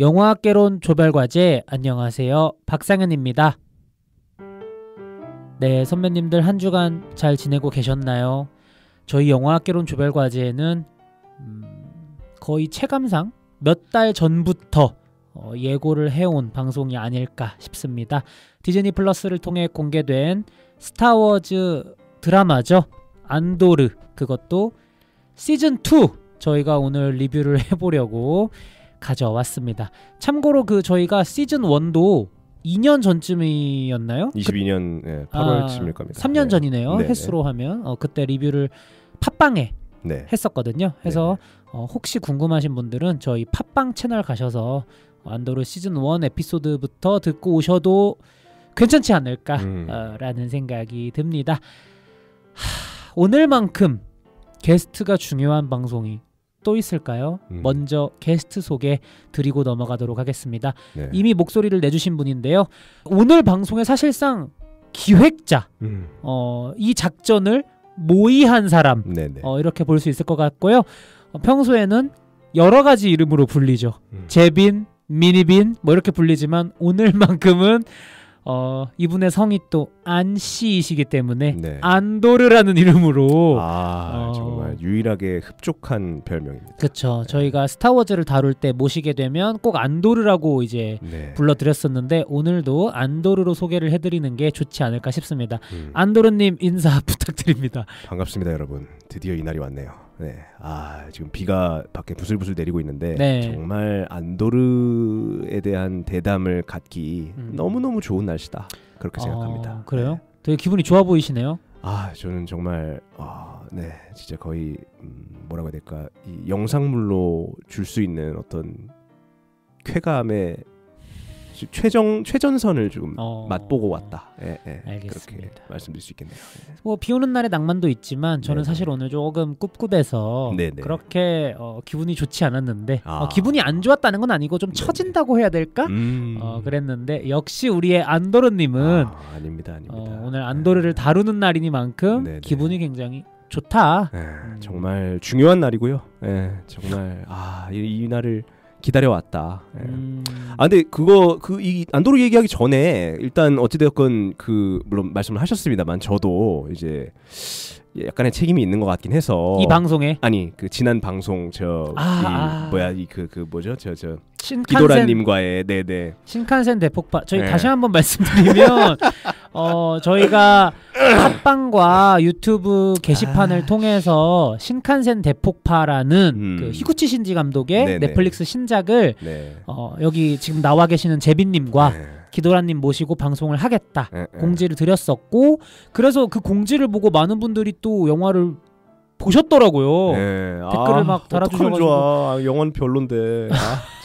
영화학개론 조별과제 안녕하세요. 박상현입니다. 네, 선배님들 한 주간 잘 지내고 계셨나요? 저희 영화학개론 조별과제에는 거의 체감상 몇 달 전부터 예고를 해온 방송이 아닐까 싶습니다. 디즈니 플러스를 통해 공개된 스타워즈 드라마죠. 안도르, 그것도 시즌2 저희가 오늘 리뷰를 해보려고 가져왔습니다. 참고로 저희가 시즌1도 2년 전쯤이었나요? 22년 네, 8월쯤일 겁니다. 3년 네. 전이네요. 네네. 횟수로 하면 그때 리뷰를 팟빵에 네. 했었거든요. 해서 혹시 궁금하신 분들은 저희 팟빵 채널 가셔서 안도르 시즌1 에피소드부터 듣고 오셔도 괜찮지 않을까 라는 생각이 듭니다. 오늘만큼 게스트가 중요한 방송이 또 있을까요? 먼저 게스트 소개 드리고 넘어가도록 하겠습니다. 네. 이미 목소리를 내주신 분인데요. 오늘 방송의 사실상 기획자, 이 작전을 모의한 사람, 이렇게 볼 수 있을 것 같고요. 평소에는 여러 가지 이름으로 불리죠. 재빈, 미니빈 뭐 이렇게 불리지만 오늘만큼은 이분의 성이 또 안씨이시기 때문에 안도르라는 이름으로 정말 유일하게 흡족한 별명입니다. 그렇죠. 저희가 스타워즈를 다룰 때 모시게 되면 꼭 안도르라고 이제 불러드렸었는데 오늘도 안도르로 소개를 해드리는 게 좋지 않을까 싶습니다. 안도르님 인사 부탁드립니다. 반갑습니다, 여러분. 드디어 이날이 왔네요. 네. 지금 비가 밖에 부슬부슬 내리고 있는데 정말 안도르에 대한 대담을 갖기 너무너무 좋은 날씨다. 그렇게 생각합니다. 그래요? 되게 기분이 좋아 보이시네요. 저는 정말 진짜 거의 뭐라고 해야 될까? 이 영상물로 줄 수 있는 어떤 쾌감의 최전선을 좀 맛보고 왔다. 알겠습니다. 그렇게 말씀드릴 수 있겠네요. 뭐 비 오는 날에 낭만도 있지만 저는 사실 오늘 조금 꿉꿉해서 그렇게 기분이 좋지 않았는데 기분이 안 좋았다는 건 아니고 좀 처진다고 해야 될까? 그랬는데 역시 우리의 안도르님은 아닙니다. 오늘 안도르를 다루는 날이니만큼 기분이 굉장히 좋다. 정말 중요한 날이고요. 정말 이 날을 기다려왔다. 근데 이 안도르 얘기하기 전에 일단 어찌되었건 물론 말씀을 하셨습니다만 저도 이제 약간의 책임이 있는 것 같긴 해서 이 방송에 지난 방송 뭐죠 기도라님과의 신칸센 대폭발 저희 다시 한번 말씀드리면 저희가 팟빵과 유튜브 게시판을 통해서 신칸센 대폭파라는 히구치 신지 감독의 넷플릭스 신작을 여기 지금 나와 계시는 제빈님과 기도라님 모시고 방송을 하겠다 공지를 드렸었고 그래서 그 공지를 보고 많은 분들이 또 영화를 보셨더라고요. 댓글을 막 달아주셔가지고 영화는 별론데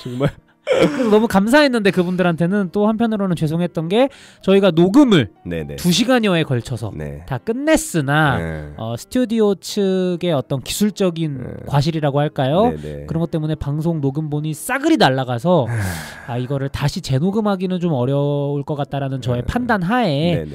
정말 그래서 너무 감사했는데 그분들한테는 또 한편으로는 죄송했던 게 저희가 녹음을 2시간여에 걸쳐서 다 끝냈으나 스튜디오 측의 어떤 기술적인 과실이라고 할까요? 그런 것 때문에 방송 녹음본이 싸그리 날아가서 이거를 다시 재녹음하기는 좀 어려울 것 같다라는 저의 판단 하에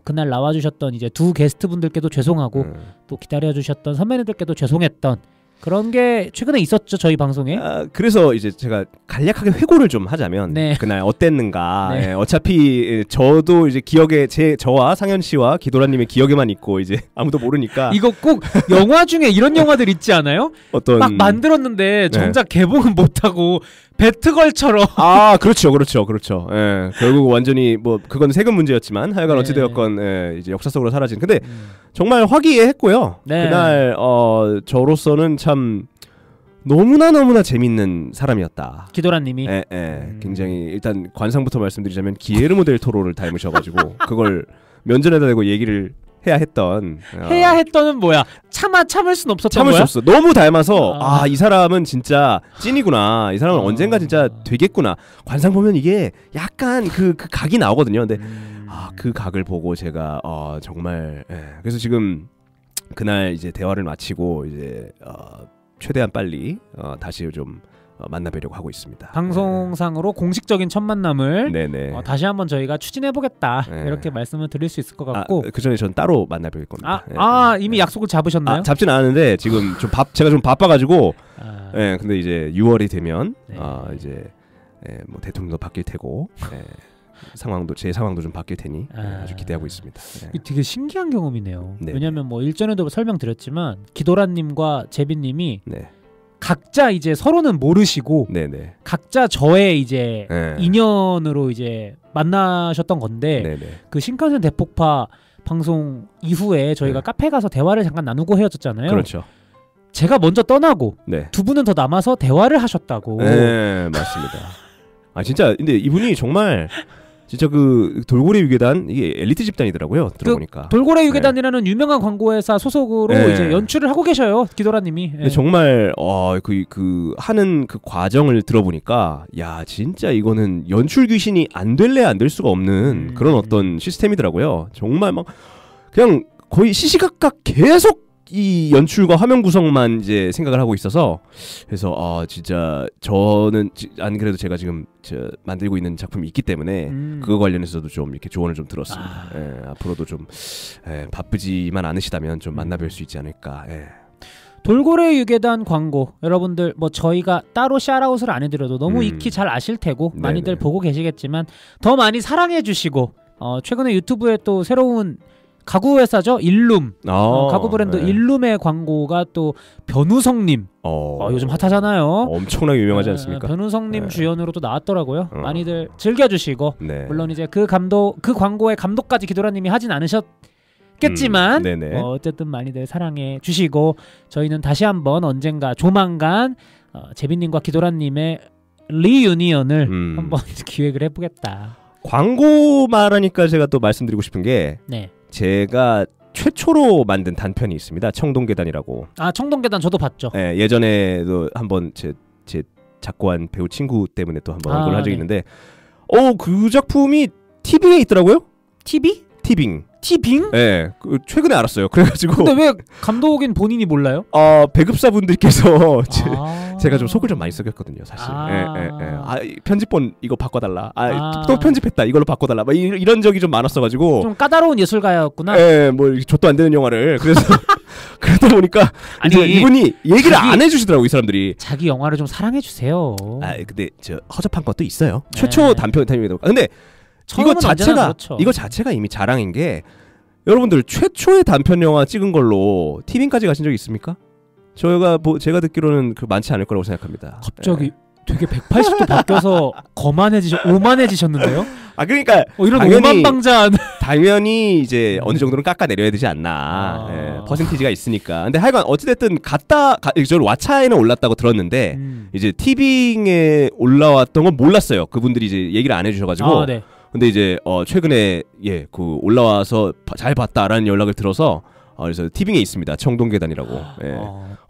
그날 나와주셨던 이제 두 게스트분들께도 죄송하고 또 기다려주셨던 선배님들께도 죄송했던 그런 게 최근에 있었죠 저희 방송에. 그래서 이제 제가 간략하게 회고를 좀 하자면 그날 어땠는가. 어차피 저도 이제 기억에 저와 상현 씨와 기도라님의 기억에만 있고 이제 아무도 모르니까. 이거 꼭 영화 중에 이런 영화들 있지 않아요? 막 만들었는데 정작 개봉은 못하고 배트걸처럼. 그렇죠. 결국 완전히 뭐 그건 세금 문제였지만 하여간 어찌되었건 이제 역사 속으로 사라진. 근데 정말 화기애애했고요. 그날 저로서는 참 너무나 재밌는 사람이었다. 기도라님이. 굉장히 일단 관상부터 말씀드리자면 기에르모 델 토로를 닮으셔가지고 그걸 면전에다 대고 얘기를 해야 했던은 뭐야? 참을 순 없었던 참을 거야? 수 없어. 너무 닮아서 이 사람은 진짜 찐이구나. 이 사람은 언젠가 진짜 되겠구나. 관상 보면 이게 약간 그 각이 나오거든요. 근데 그 각을 보고 제가 정말 그래서 지금 그날 이제 대화를 마치고 이제 최대한 빨리 다시 좀 만나뵈려고 하고 있습니다. 방송상으로 공식적인 첫 만남을 다시 한번 저희가 추진해보겠다 이렇게 말씀을 드릴 수 있을 것 같고 그 전에 전 따로 만나뵐 겁니다. 이미 약속을 잡으셨나요? 잡진 않았는데 지금 제가 좀 바빠가지고 근데 이제 6월이 되면 이제 뭐 대통령도 바뀔 테고 제 상황도 좀 바뀔 테니 아주 기대하고 있습니다. 되게 신기한 경험이네요. 왜냐하면 뭐 일전에도 설명드렸지만 기도라님과 제비님이 각자 이제 서로는 모르시고 각자 저의 이제 인연으로 이제 만나셨던 건데 그 신칸센 대폭파 방송 이후에 저희가 카페 가서 대화를 잠깐 나누고 헤어졌잖아요. 그렇죠. 제가 먼저 떠나고 두 분은 더 남아서 대화를 하셨다고. 네, 맞습니다. 아 진짜 근데 이분이 정말 진짜 그 돌고래 유괴단 이게 엘리트 집단이더라고요. 들어보니까 돌고래 유괴단이라는 유명한 광고회사 소속으로 이제 연출을 하고 계셔요. 기도라님이. 근데 정말 그 하는 그 과정을 들어보니까 야 진짜 이거는 연출 귀신이 안 될래 안 될 수가 없는 그런 어떤 시스템이더라고요. 정말 막 그냥 거의 시시각각 계속 이 연출과 화면 구성만 이제 생각을 하고 있어서 그래서 진짜 저는 안 그래도 제가 지금 만들고 있는 작품이 있기 때문에 그거 관련해서도 좀 이렇게 조언을 좀 들었습니다. 앞으로도 좀 바쁘지만 않으시다면 좀 만나뵐 수 있지 않을까. 돌고래 유괴단 광고 여러분들 뭐 저희가 따로 샤라웃을 안 해드려도 너무 익히 잘 아실 테고 많이들 보고 계시겠지만 더 많이 사랑해 주시고 최근에 유튜브에 또 새로운 가구 회사죠. 일룸. 가구 브랜드 일룸의 광고가 또 변우성님. 요즘 핫하잖아요. 엄청나게 유명하지 않습니까? 변우성님 주연으로 또 나왔더라고요. 많이들 즐겨주시고 물론 이제 그 광고의 감독까지 기도라님이 하진 않으셨겠지만 어쨌든 많이들 사랑해 주시고 저희는 다시 한번 언젠가 조만간 제비님과 기도라님의 리유니언을 한번 기획을 해보겠다. 광고 말하니까 제가 또 말씀드리고 싶은 게 제가 최초로 만든 단편이 있습니다. 청동계단이라고. 청동계단 저도 봤죠. 예전에도 한번 제 작고한 배우 친구 때문에 또 한번 언급을 한 적이 있는데 그 작품이 티빙에 있더라고요. TV? 티빙. 티빙? 네, 최근에 알았어요. 그래가지고. 근데 왜 감독인 본인이 몰라요? 배급사분들께서 제가 좀 속을 좀 많이 썩였거든요, 사실. 편집본 이거 바꿔달라. 또 편집했다. 이걸로 바꿔달라. 막 이런 적이 좀 많았어가지고. 좀 까다로운 예술가였구나. 뭐 좆도 안 되는 영화를. 그래서 그러다 보니까 이분이 얘기를 안 해주시더라고 이 사람들이. 자기 영화를 좀 사랑해 주세요. 근데 허접한 것도 있어요. 최초 단편 타임이다. 근데 이거 자체가 이미 자랑인 게 여러분들 최초의 단편 영화 찍은 걸로 티빙까지 가신 적이 있습니까? 제가 듣기로는 많지 않을 거라고 생각합니다. 갑자기 되게 180도 바뀌어서 오만해지셨는데요? 그러니까 이런 오만방자한 당연히 이제 어느 정도는 깎아 내려야 되지 않나. 퍼센티지가 있으니까. 근데 하여간 어찌됐든 저는 왓챠에는 올랐다고 들었는데 이제 티빙에 올라왔던 건 몰랐어요. 그분들이 이제 얘기를 안 해주셔가지고. 근데 이제 최근에 올라와서 잘 봤다라는 연락을 들어서 그래서 티빙에 있습니다. 청동계단이라고.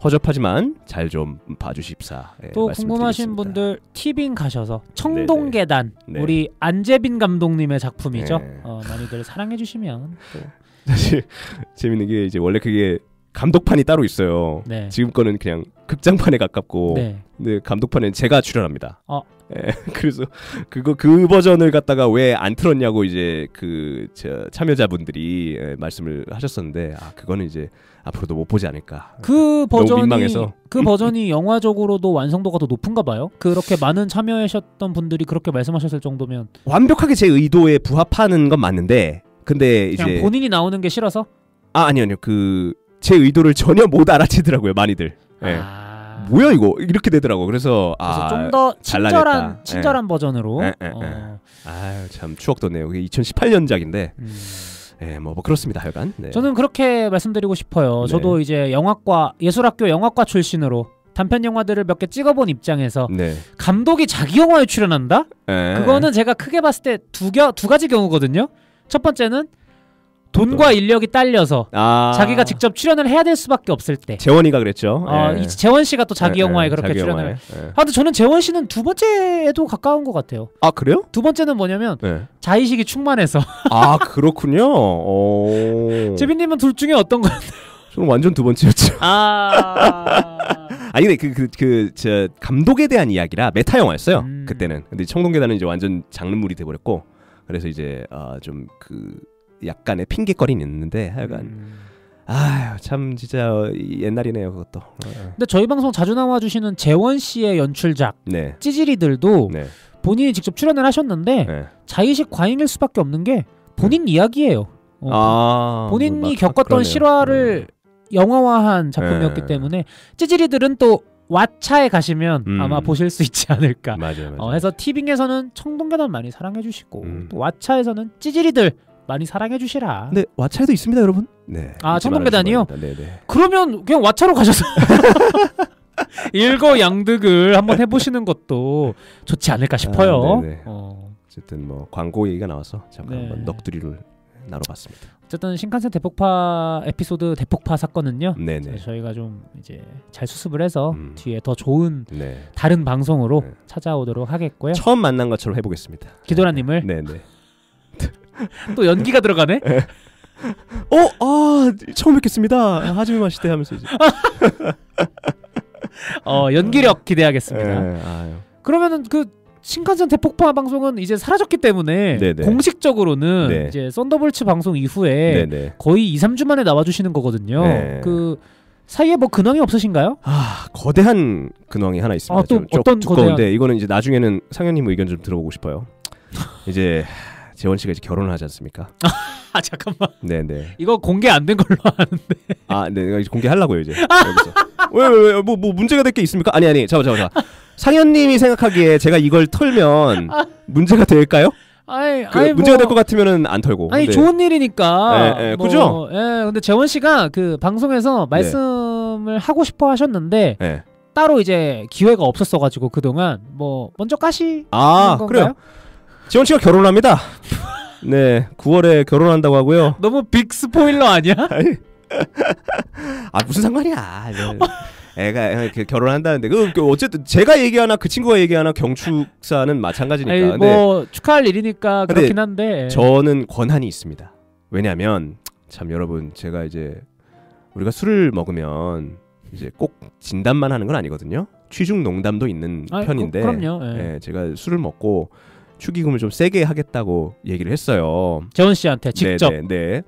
허접하지만 잘 좀 봐주십사. 또 궁금하신 분들 티빙 가셔서 청동계단 우리 안재빈 감독님의 작품이죠. 많이들 사랑해 주시면 또. 사실 재밌는 게 이제 원래 그게 감독판이 따로 있어요. 지금 거는 그냥 극장판에 가깝고 근데 감독판엔 제가 출연합니다. 그래서 그 버전을 갖다가 왜 안 틀었냐고 이제 참여자분들이 말씀을 하셨었는데 그거는 이제 앞으로도 못 보지 않을까. 그 버전이 영화적으로도 완성도가 더 높은가 봐요. 그렇게 많은 참여하셨던 분들이 그렇게 말씀하셨을 정도면 완벽하게 제 의도에 부합하는 건 맞는데 근데 그냥 이제 본인이 나오는 게 싫어서? 아니요. 제 의도를 전혀 못 알아채더라고요, 많이들. 뭐야 이거 이렇게 되더라고. 그래서 좀 더 친절한 버전으로. 참 추억 돋네요. 그게 2018년작인데. 뭐 그렇습니다. 하여간. 저는 그렇게 말씀드리고 싶어요. 저도 이제 예술학교 영화과 출신으로 단편 영화들을 몇 개 찍어본 입장에서 감독이 자기 영화에 출연한다? 그거는 제가 크게 봤을 때 두 가지 경우거든요. 첫 번째는 돈과 인력이 딸려서 자기가 직접 출연을 해야 될 수밖에 없을 때. 재원이가 그랬죠. 재원 씨가 또 자기 영화에 그렇게 출연을. 근데 저는 재원 씨는 두 번째에도 가까운 것 같아요. 그래요? 두 번째는 뭐냐면 자의식이 충만해서. 그렇군요. 재빈님은 둘 중에 어떤 거 같아요? 저는 완전 두 번째였죠. 근데 저 감독에 대한 이야기라 메타 영화였어요. 그때는. 근데 청동계단은 이제 완전 장르물이 돼버렸고 그래서 이제 좀 약간의 핑계거리는 있는데 하여간 참 진짜 옛날이네요 그것도. 근데 저희 방송 자주 나와주시는 재원 씨의 연출작 찌질이들도 본인이 직접 출연을 하셨는데 네. 자의식 과잉일 수밖에 없는 게 본인 이야기예요. 본인이 겪었던 그러네요. 실화를 영화화한 작품이었기 때문에 찌질이들은 또 왓챠에 가시면 아마 보실 수 있지 않을까. 맞아요. 해서 티빙에서는 청동계단 많이 사랑해주시고 또 왓챠에서는 찌질이들 많이 사랑해주시라. 네, 왓챠에도 있습니다, 여러분. 네. 청동계단이요? 네네. 그러면 그냥 왓챠로 가셔서 일거양득을 한번 해보시는 것도 좋지 않을까 싶어요. 어쨌든 뭐 광고 얘기가 나와서 잠깐 한번 넋두리를 나눠봤습니다. 어쨌든 신칸센 대폭파 에피소드 대폭파 사건은요. 네네. 저희가 좀 이제 잘 수습을 해서 뒤에 더 좋은 다른 방송으로 찾아오도록 하겠고요. 처음 만난 것처럼 해보겠습니다. 기도라님을. 네네. 또 연기가 들어가네. 처음 뵙겠습니다. 하지미 마시대 하면서 이제. 연기력 기대하겠습니다. 그러면은 그 신칸센 대폭파 방송은 이제 사라졌기 때문에 네네. 공식적으로는 이제 썬더볼츠 방송 이후에 거의 2-3주 만에 나와주시는 거거든요. 그 사이에 뭐 근황이 없으신가요? 거대한 근황이 하나 있습니다. 또 어떤 두꺼운데 이거는 이제 나중에는 상현님 의견 좀 들어보고 싶어요. 이제 재원 씨가 이제 결혼을 하지 않습니까? 잠깐만. 네네. 이거 공개 안 된 걸로 아는데. 네, 공개하려고요 이제. 왜 뭐 문제가 될 게 있습니까? 아니, 잠깐. 상현님이 생각하기에 제가 이걸 털면 문제가 될까요? 문제가 될 것 같으면은 안 털고. 근데 좋은 일이니까. 그죠? 근데 재원 씨가 그 방송에서 말씀을 하고 싶어 하셨는데 따로 이제 기회가 없었어가지고 그동안 뭐 먼저 까시. 건가요? 그래요. 재원 씨가 결혼합니다. 네, 9월에 결혼한다고 하고요. 너무 빅 스포일러 아니야? 무슨 상관이야. 애가 결혼한다는데 어쨌든 제가 얘기하나 그 친구가 얘기하나 경축사는 마찬가지니까. 뭐 축하할 일이니까 그렇긴 한데 저는 권한이 있습니다. 왜냐하면 참 여러분 제가 이제 우리가 술을 먹으면 이제 꼭 진담만 하는 건 아니거든요. 취중 농담도 있는 편인데. 그럼요. 제가 술을 먹고 축의금을 좀 세게 하겠다고 얘기를 했어요. 재원 씨한테 직접. 네.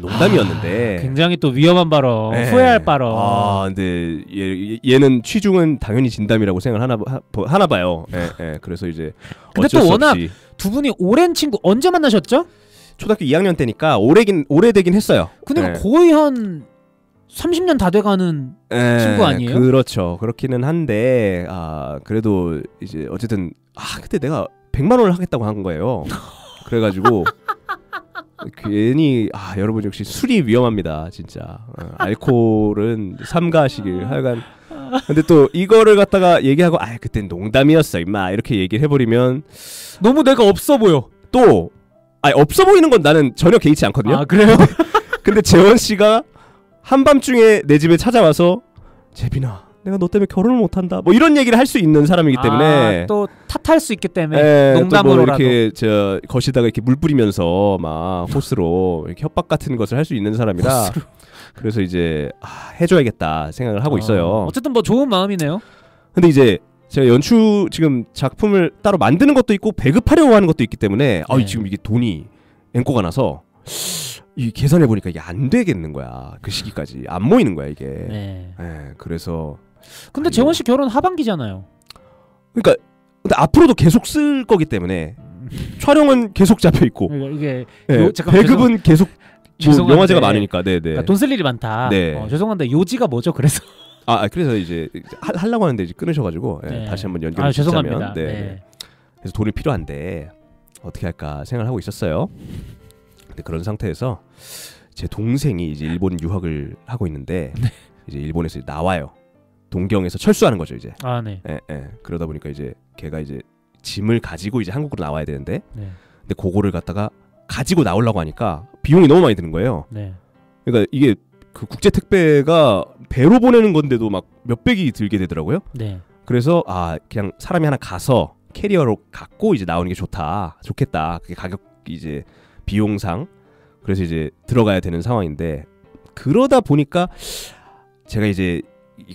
농담이었는데 굉장히 또 위험한 발언, 후회할 발언. 근데 얘는 취중은 당연히 진담이라고 생각을 하나 봐요. 그래서 이제 근데 또 워낙 두 분이 오랜 친구. 언제 만나셨죠? 초등학교 2학년 때니까 오래되긴 했어요. 근데 거의 한 30년 다 돼가는 친구 아니에요? 그렇죠. 그렇기는 한데 그래도 이제 어쨌든 그때 내가 100만 원을 하겠다고 한 거예요. 그래가지고 괜히 여러분 역시 술이 위험합니다. 진짜 알코올은 삼가하시길. 하여간 근데 또 이거를 갖다가 얘기하고 그땐 농담이었어 임마 이렇게 얘기를 해버리면 너무 내가 없어 보여. 또 없어 보이는 건 나는 전혀 개의치 않거든요. 그래요? 근데 재원 씨가 한밤중에 내 집에 찾아와서 재빈아 내가 너 때문에 결혼을 못한다 뭐 이런 얘기를 할 수 있는 사람이기 때문에 또 탓할 수 있기 때문에 농담으로라도 뭐 이렇게 거시다가 이렇게 물 뿌리면서 막 호스로 이렇게 협박 같은 것을 할 수 있는 사람이라 호스로. 그래서 이제 해줘야겠다 생각을 하고 있어요. 어쨌든 뭐 좋은 마음이네요. 근데 이제 제가 지금 작품을 따로 만드는 것도 있고 배급하려고 하는 것도 있기 때문에 지금 이게 돈이 앵꼬가 나서 이 계산해 보니까 이게 안 되겠는 거야. 그 시기까지 안 모이는 거야 이게. 그래서 근데 재원 씨 결혼 하반기잖아요. 그러니까 근데 앞으로도 계속 쓸 거기 때문에 촬영은 계속 잡혀 있고 이게 배급은 계속 뭐 영화제가 많으니까. 네네. 그러니까 돈 쓸 일이 많다. 죄송한데 요지가 뭐죠? 그래서 그래서 이제 하려고 하는데 이제 끊으셔가지고 다시 한번 연결을 죄송합니다. 그래서 돈이 필요한데 어떻게 할까 생각을 하고 있었어요. 근데 그런 상태에서 제 동생이 이제 일본 유학을 하고 있는데 이제 일본에서 나와요. 동경에서 철수하는 거죠 이제. 그러다 보니까 이제 걔가 이제 짐을 가지고 이제 한국으로 나와야 되는데 근데 그거를 갖다가 가지고 나오려고 하니까 비용이 너무 많이 드는 거예요. 그러니까 이게 그 국제 택배가 배로 보내는 건데도 막 몇백이 들게 되더라고요. 그래서 그냥 사람이 하나 가서 캐리어로 갖고 이제 나오는 게 좋겠다. 그게 가격 이제 비용상 그래서 이제 들어가야 되는 상황인데 그러다 보니까 제가 이제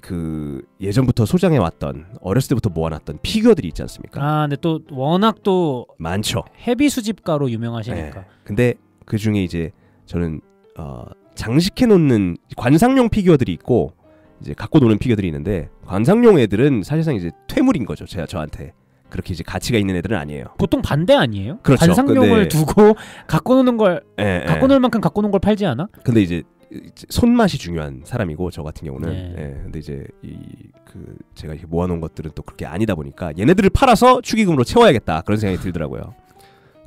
그 예전부터 소장해 왔던 어렸을 때부터 모아놨던 피규어들이 있지 않습니까? 근데 또 워낙 또 많죠. 헤비 수집가로 유명하시니까. 근데 그 중에 이제 저는 장식해 놓는 관상용 피규어들이 있고 이제 갖고 노는 피규어들이 있는데 관상용 애들은 사실상 이제 퇴물인 거죠. 저한테. 그렇게 이제 가치가 있는 애들은 아니에요. 보통 반대 아니에요? 그렇죠. 관상용을 두고 갖고 노는 걸 갖고 놀 만큼 갖고 노는 걸 팔지 않아? 근데 이제 손맛이 중요한 사람이고 저 같은 경우는 네. 근데 이제 제가 이렇게 모아놓은 것들은 또 그렇게 아니다 보니까 얘네들을 팔아서 축의금으로 채워야겠다 그런 생각이 들더라고요.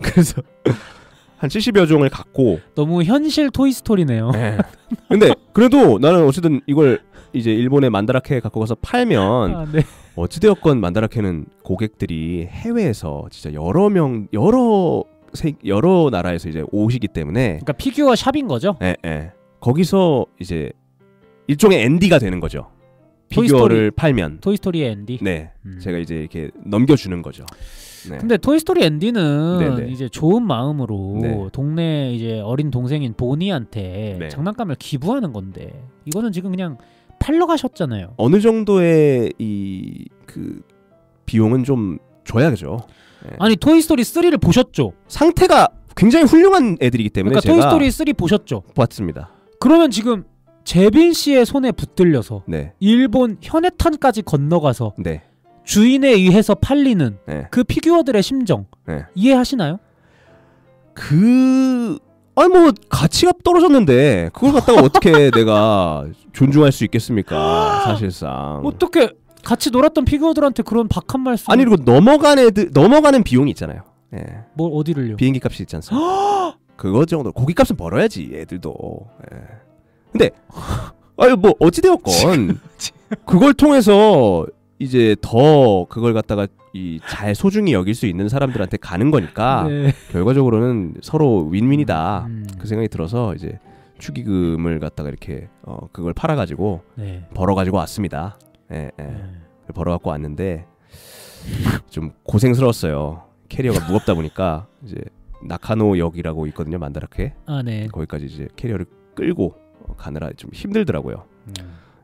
그래서 한 70여 종을 갖고 너무 현실 토이스토리네요. 네. 근데 그래도 나는 어쨌든 이걸 이제 일본의 만다라케에 갖고 가서 팔면 네. 어찌되었건 만다라케는 고객들이 해외에서 진짜 여러 나라에서 이제 오시기 때문에 그러니까 피규어 샵인 거죠? 예. 거기서 이제 일종의 앤디가 되는 거죠. 피규어를 팔면 토이스토리의 앤디. 네, 제가 이제 이렇게 넘겨주는 거죠. 네. 근데 토이스토리 앤디는 네네. 이제 좋은 마음으로 네. 동네 이제 어린 동생인 보니한테 네. 장난감을 기부하는 건데 이거는 지금 그냥 팔러 가셨잖아요. 어느 정도의 비용은 좀 줘야죠. 네. 아니 토이스토리 3를 보셨죠? 상태가 굉장히 훌륭한 애들이기 때문에 그러니까 제가 토이스토리 3 보셨죠? 봤습니다. 그러면 지금 재빈 씨의 손에 붙들려서 네. 일본 현해탄까지 건너가서 네. 주인에 의해서 팔리는 네. 그 피규어들의 심정 네. 이해하시나요? 아니 뭐 가치가 떨어졌는데 그걸 갖다가 어떻게 내가 존중할 수 있겠습니까? 사실상 어떻게 같이 놀았던 피규어들한테 그런 박한 말씀? 아니 그리고 넘어가는 비용이 있잖아요. 예. 뭘 어디를요? 비행기 값이 있지 않습니까? 그거 정도 고깃값은 벌어야지 애들도. 예. 근데 아니 뭐 어찌되었건 그걸 통해서 이제 더 그걸 갖다가 잘 소중히 여길 수 있는 사람들한테 가는 거니까 네. 결과적으로는 서로 윈윈이다 그 생각이 들어서 이제 축의금을 갖다가 이렇게 그걸 팔아가지고 네. 벌어가지고 왔습니다. 예. 벌어갖고 왔는데 좀 고생스러웠어요. 캐리어가 무겁다 보니까 이제 나카노역이라고 있거든요, 만다라케. 네. 거기까지 이제 캐리어를 끌고 가느라 좀 힘들더라고요.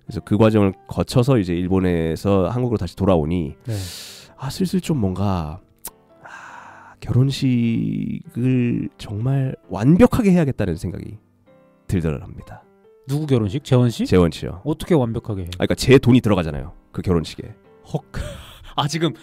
그래서 그 과정을 거쳐서 이제 일본에서 한국으로 다시 돌아오니 네. 슬슬 좀 뭔가 결혼식을 정말 완벽하게 해야겠다는 생각이 들더랍니다. 누구 결혼식? 재원 씨? 재원 씨요. 어떻게 완벽하게 해요? 그러니까 제 돈이 들어가잖아요. 그 결혼식에. 헉. 지금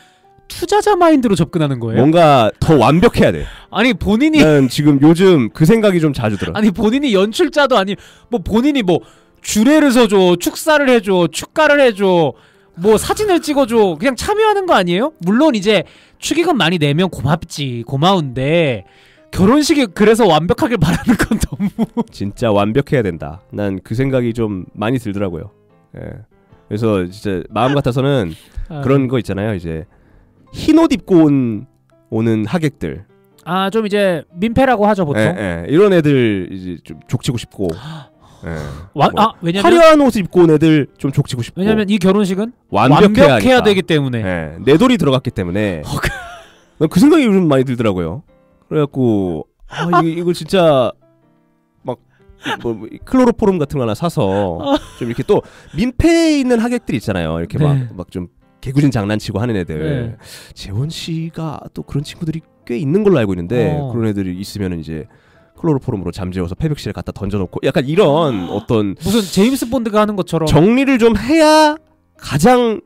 투자자 마인드로 접근하는 거예요? 뭔가 더 완벽해야 돼. 아니 본인이 난 지금 요즘 그 생각이 좀 자주 들어. 아니 본인이 연출자도 아니 뭐 본인이 뭐 주례를 서줘, 축사를 해줘, 축가를 해줘, 뭐 사진을 찍어줘, 그냥 참여하는 거 아니에요? 물론 이제 축의금 많이 내면 고마운데 결혼식이 그래서 완벽하길 바라는 건 너무 진짜 완벽해야 된다. 난 그 생각이 좀 많이 들더라고요. 예. 그래서 진짜 마음 같아서는 그런 거 있잖아요. 이제 흰 옷 입고 오는 하객들. 좀 이제 민폐라고 하죠 보통. 이런 애들 이제 좀 족치고 싶고. 왜냐면 화려한 옷을 입고 온 애들 좀 족치고 싶고. 왜냐면 이 결혼식은 완벽해야 되기 때문에. 내 돈이 들어갔기 때문에. 그 생각이 요즘 많이 들더라고요. 그래갖고 이거 진짜 막 뭐 클로로포름 같은 거 하나 사서 좀 이렇게 또 민폐 있는 하객들 있잖아요. 이렇게 막 좀 개구진 장난치고 하는 애들. 재원 씨가 또 그런 친구들이 꽤 있는 걸로 알고 있는데 그런 애들이 있으면은 이제 클로로포름으로 잠재워서 패백실에 갖다 던져놓고 약간 이런 어떤 무슨 제임스 본드가 하는 것처럼 정리를 좀 해야 가장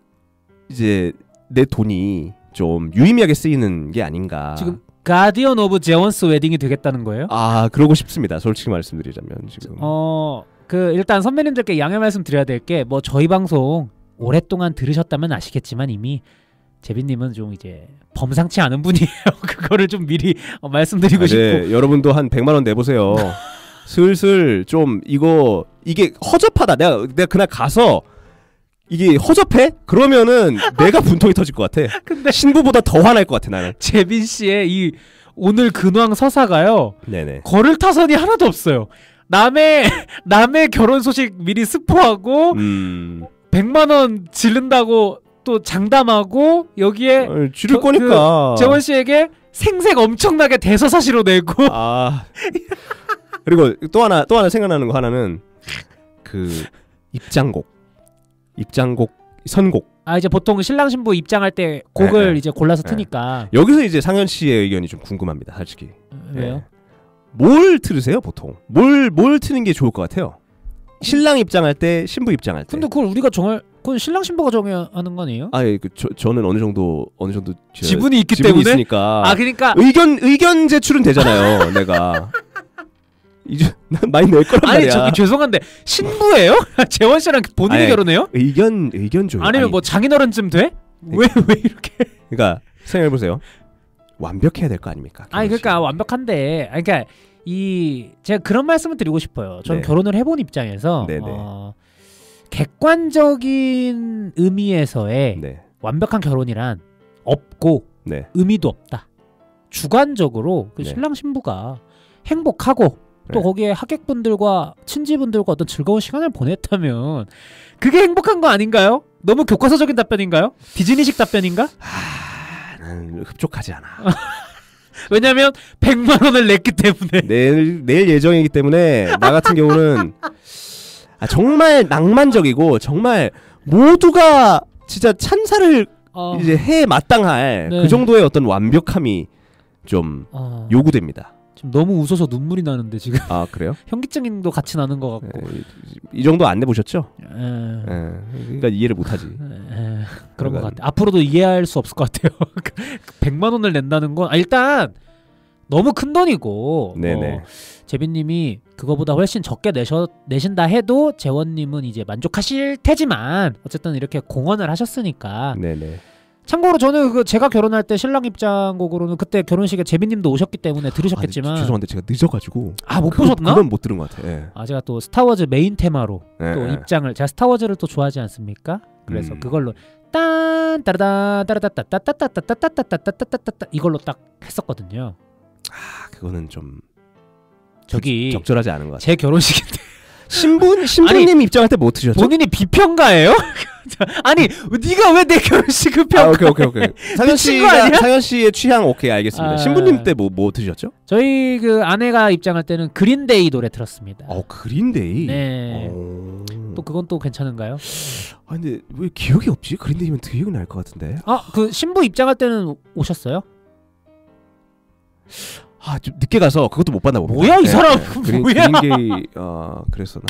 이제 내 돈이 좀 유의미하게 쓰이는 게 아닌가. 지금 가디언 오브 제원스 웨딩이 되겠다는 거예요? 그러고 싶습니다. 솔직히 말씀드리자면 지금. 일단 선배님들께 양해 말씀드려야 될 게 뭐 저희 방송 오랫동안 들으셨다면 아시겠지만 이미 재빈님은 좀 이제 범상치 않은 분이에요. 그거를 좀 미리 말씀드리고 싶고. 네, 여러분도 한 100만 원 내보세요. 슬슬 좀 이게 허접하다. 내가 그날 가서 이게 허접해? 그러면은 내가 분통이 터질 것 같아. 근데 신부보다 더 화날 것 같아 나는. 재빈 씨의 이 오늘 근황 서사가요. 네네. 거를 타선이 하나도 없어요. 남의 결혼 소식 미리 스포하고 100만 원 지른다고 또 장담하고 여기에 지를 거니까 재원 씨에게 생색 엄청나게 대서사시로 내고. 그리고 또 하나 생각나는 거 하나는 그 입장곡 선곡. 이제 보통 신랑 신부 입장할 때 곡을 이제 골라서 트니까. 여기서 이제 상현 씨의 의견이 좀 궁금합니다, 솔직히. 왜요? 뭘 들으세요, 보통? 뭘 트는 게 좋을 것 같아요? 신랑 입장할 때, 신부 입장할 때. 근데 그걸 우리가 정할 그건 신랑 신부가 정하는 거 아니에요? 저는 어느 정도 지분이 있기 때문에 있으니까. 그러니까 의견 제출은 되잖아요. 내가 이제 많이 낼 거란 말이야. 저기 죄송한데 신부예요? 재원 씨랑 본인이 결혼해요? 의견 줘. 아니면 뭐 장인어른쯤 돼? 왜 이렇게? 그러니까 생각해 보세요. 완벽해야 될 거 아닙니까? 그러니까 완벽한데, 그러니까 제가 그런 말씀을 드리고 싶어요. 저는 결혼을 해본 입장에서 객관적인 의미에서의 완벽한 결혼이란 없고 의미도 없다. 주관적으로 그 신랑 신부가 행복하고 또 거기에 하객분들과 친지분들과 어떤 즐거운 시간을 보냈다면 그게 행복한 거 아닌가요? 너무 교과서적인 답변인가요? 디즈니식 답변인가? 나는 흡족하지 않아. 왜냐면 100만 원을 냈기 때문에. 내일 예정이기 때문에 나 같은 경우는 정말 낭만적이고 정말 모두가 진짜 찬사를 이제 해 마땅할 그 정도의 어떤 완벽함이 좀 요구됩니다. 지금 너무 웃어서 눈물이 나는데 지금. 그래요? 현기증도 같이 나는 것 같고. 이 정도 안 내보셨죠? 그러니까 이해를 못하지. 그런 것 같아. 앞으로도 이해할 수 없을 것 같아요. 100만 원을 낸다는 건 일단 너무 큰 돈이고. 재빈님이 그거보다 훨씬 적게 내신다 해도 재원님은 이제 만족하실 테지만 어쨌든 이렇게 공헌을 하셨으니까. 참고로 저는 제가 결혼할 때 신랑 입장곡으로는 그때 결혼식에 재빈님도 오셨기 때문에 들으셨겠지만 죄송한데 제가 늦어가지고 못 보셨나? 그건 못 들은 것 같아. 제가 또 스타워즈 메인 테마로 또 입장을 제가 스타워즈를 또 좋아하지 않습니까? 그래서 그걸로 딴 따라다 따라따따따따따따따따따따따따따 이걸로 딱 했었거든요. 그거는 좀 저기 적절하지 않은 것 같아요. 제 결혼식인데 신부님 입장할 때 뭐 드셨죠? 본인이 비평가예요? 아니 네가 왜 내 결혼식을 평가? 오케이. 상현 씨의 취향 오케이 알겠습니다. 신부님 때 뭐 드셨죠? 저희 그 아내가 입장할 때는 그린데이 노래 틀었습니다. 그린데이. 네. 또 그건 또 괜찮은가요? 근데 왜 기억이 없지? 그린데이면 기억이 날 것 같은데. 그 신부 입장할 때는 오셨어요? 좀 늦게 가서 그것도 못 봤나 봅니다. 뭐야 이 사람? 그린데이 그랬었나?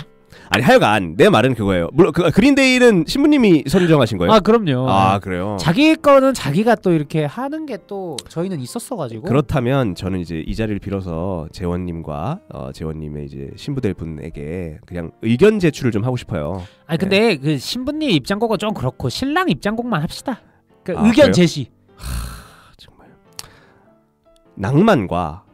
아니 하여간 내 말은 그거예요. 물론 그린데이는 신부님이 선정하신 거예요? 그럼요. 그래요. 자기 거는 자기가 또 이렇게 하는 게 또 저희는 있었어가지고. 그렇다면 저는 이제 이 자리를 빌어서 재원님과 재원님의 이제 신부될 분에게 그냥 의견 제출을 좀 하고 싶어요. 근데 그 신부님 입장곡은 좀 그렇고 신랑 입장곡만 합시다. 의견 그래요? 제시. 정말 낭만과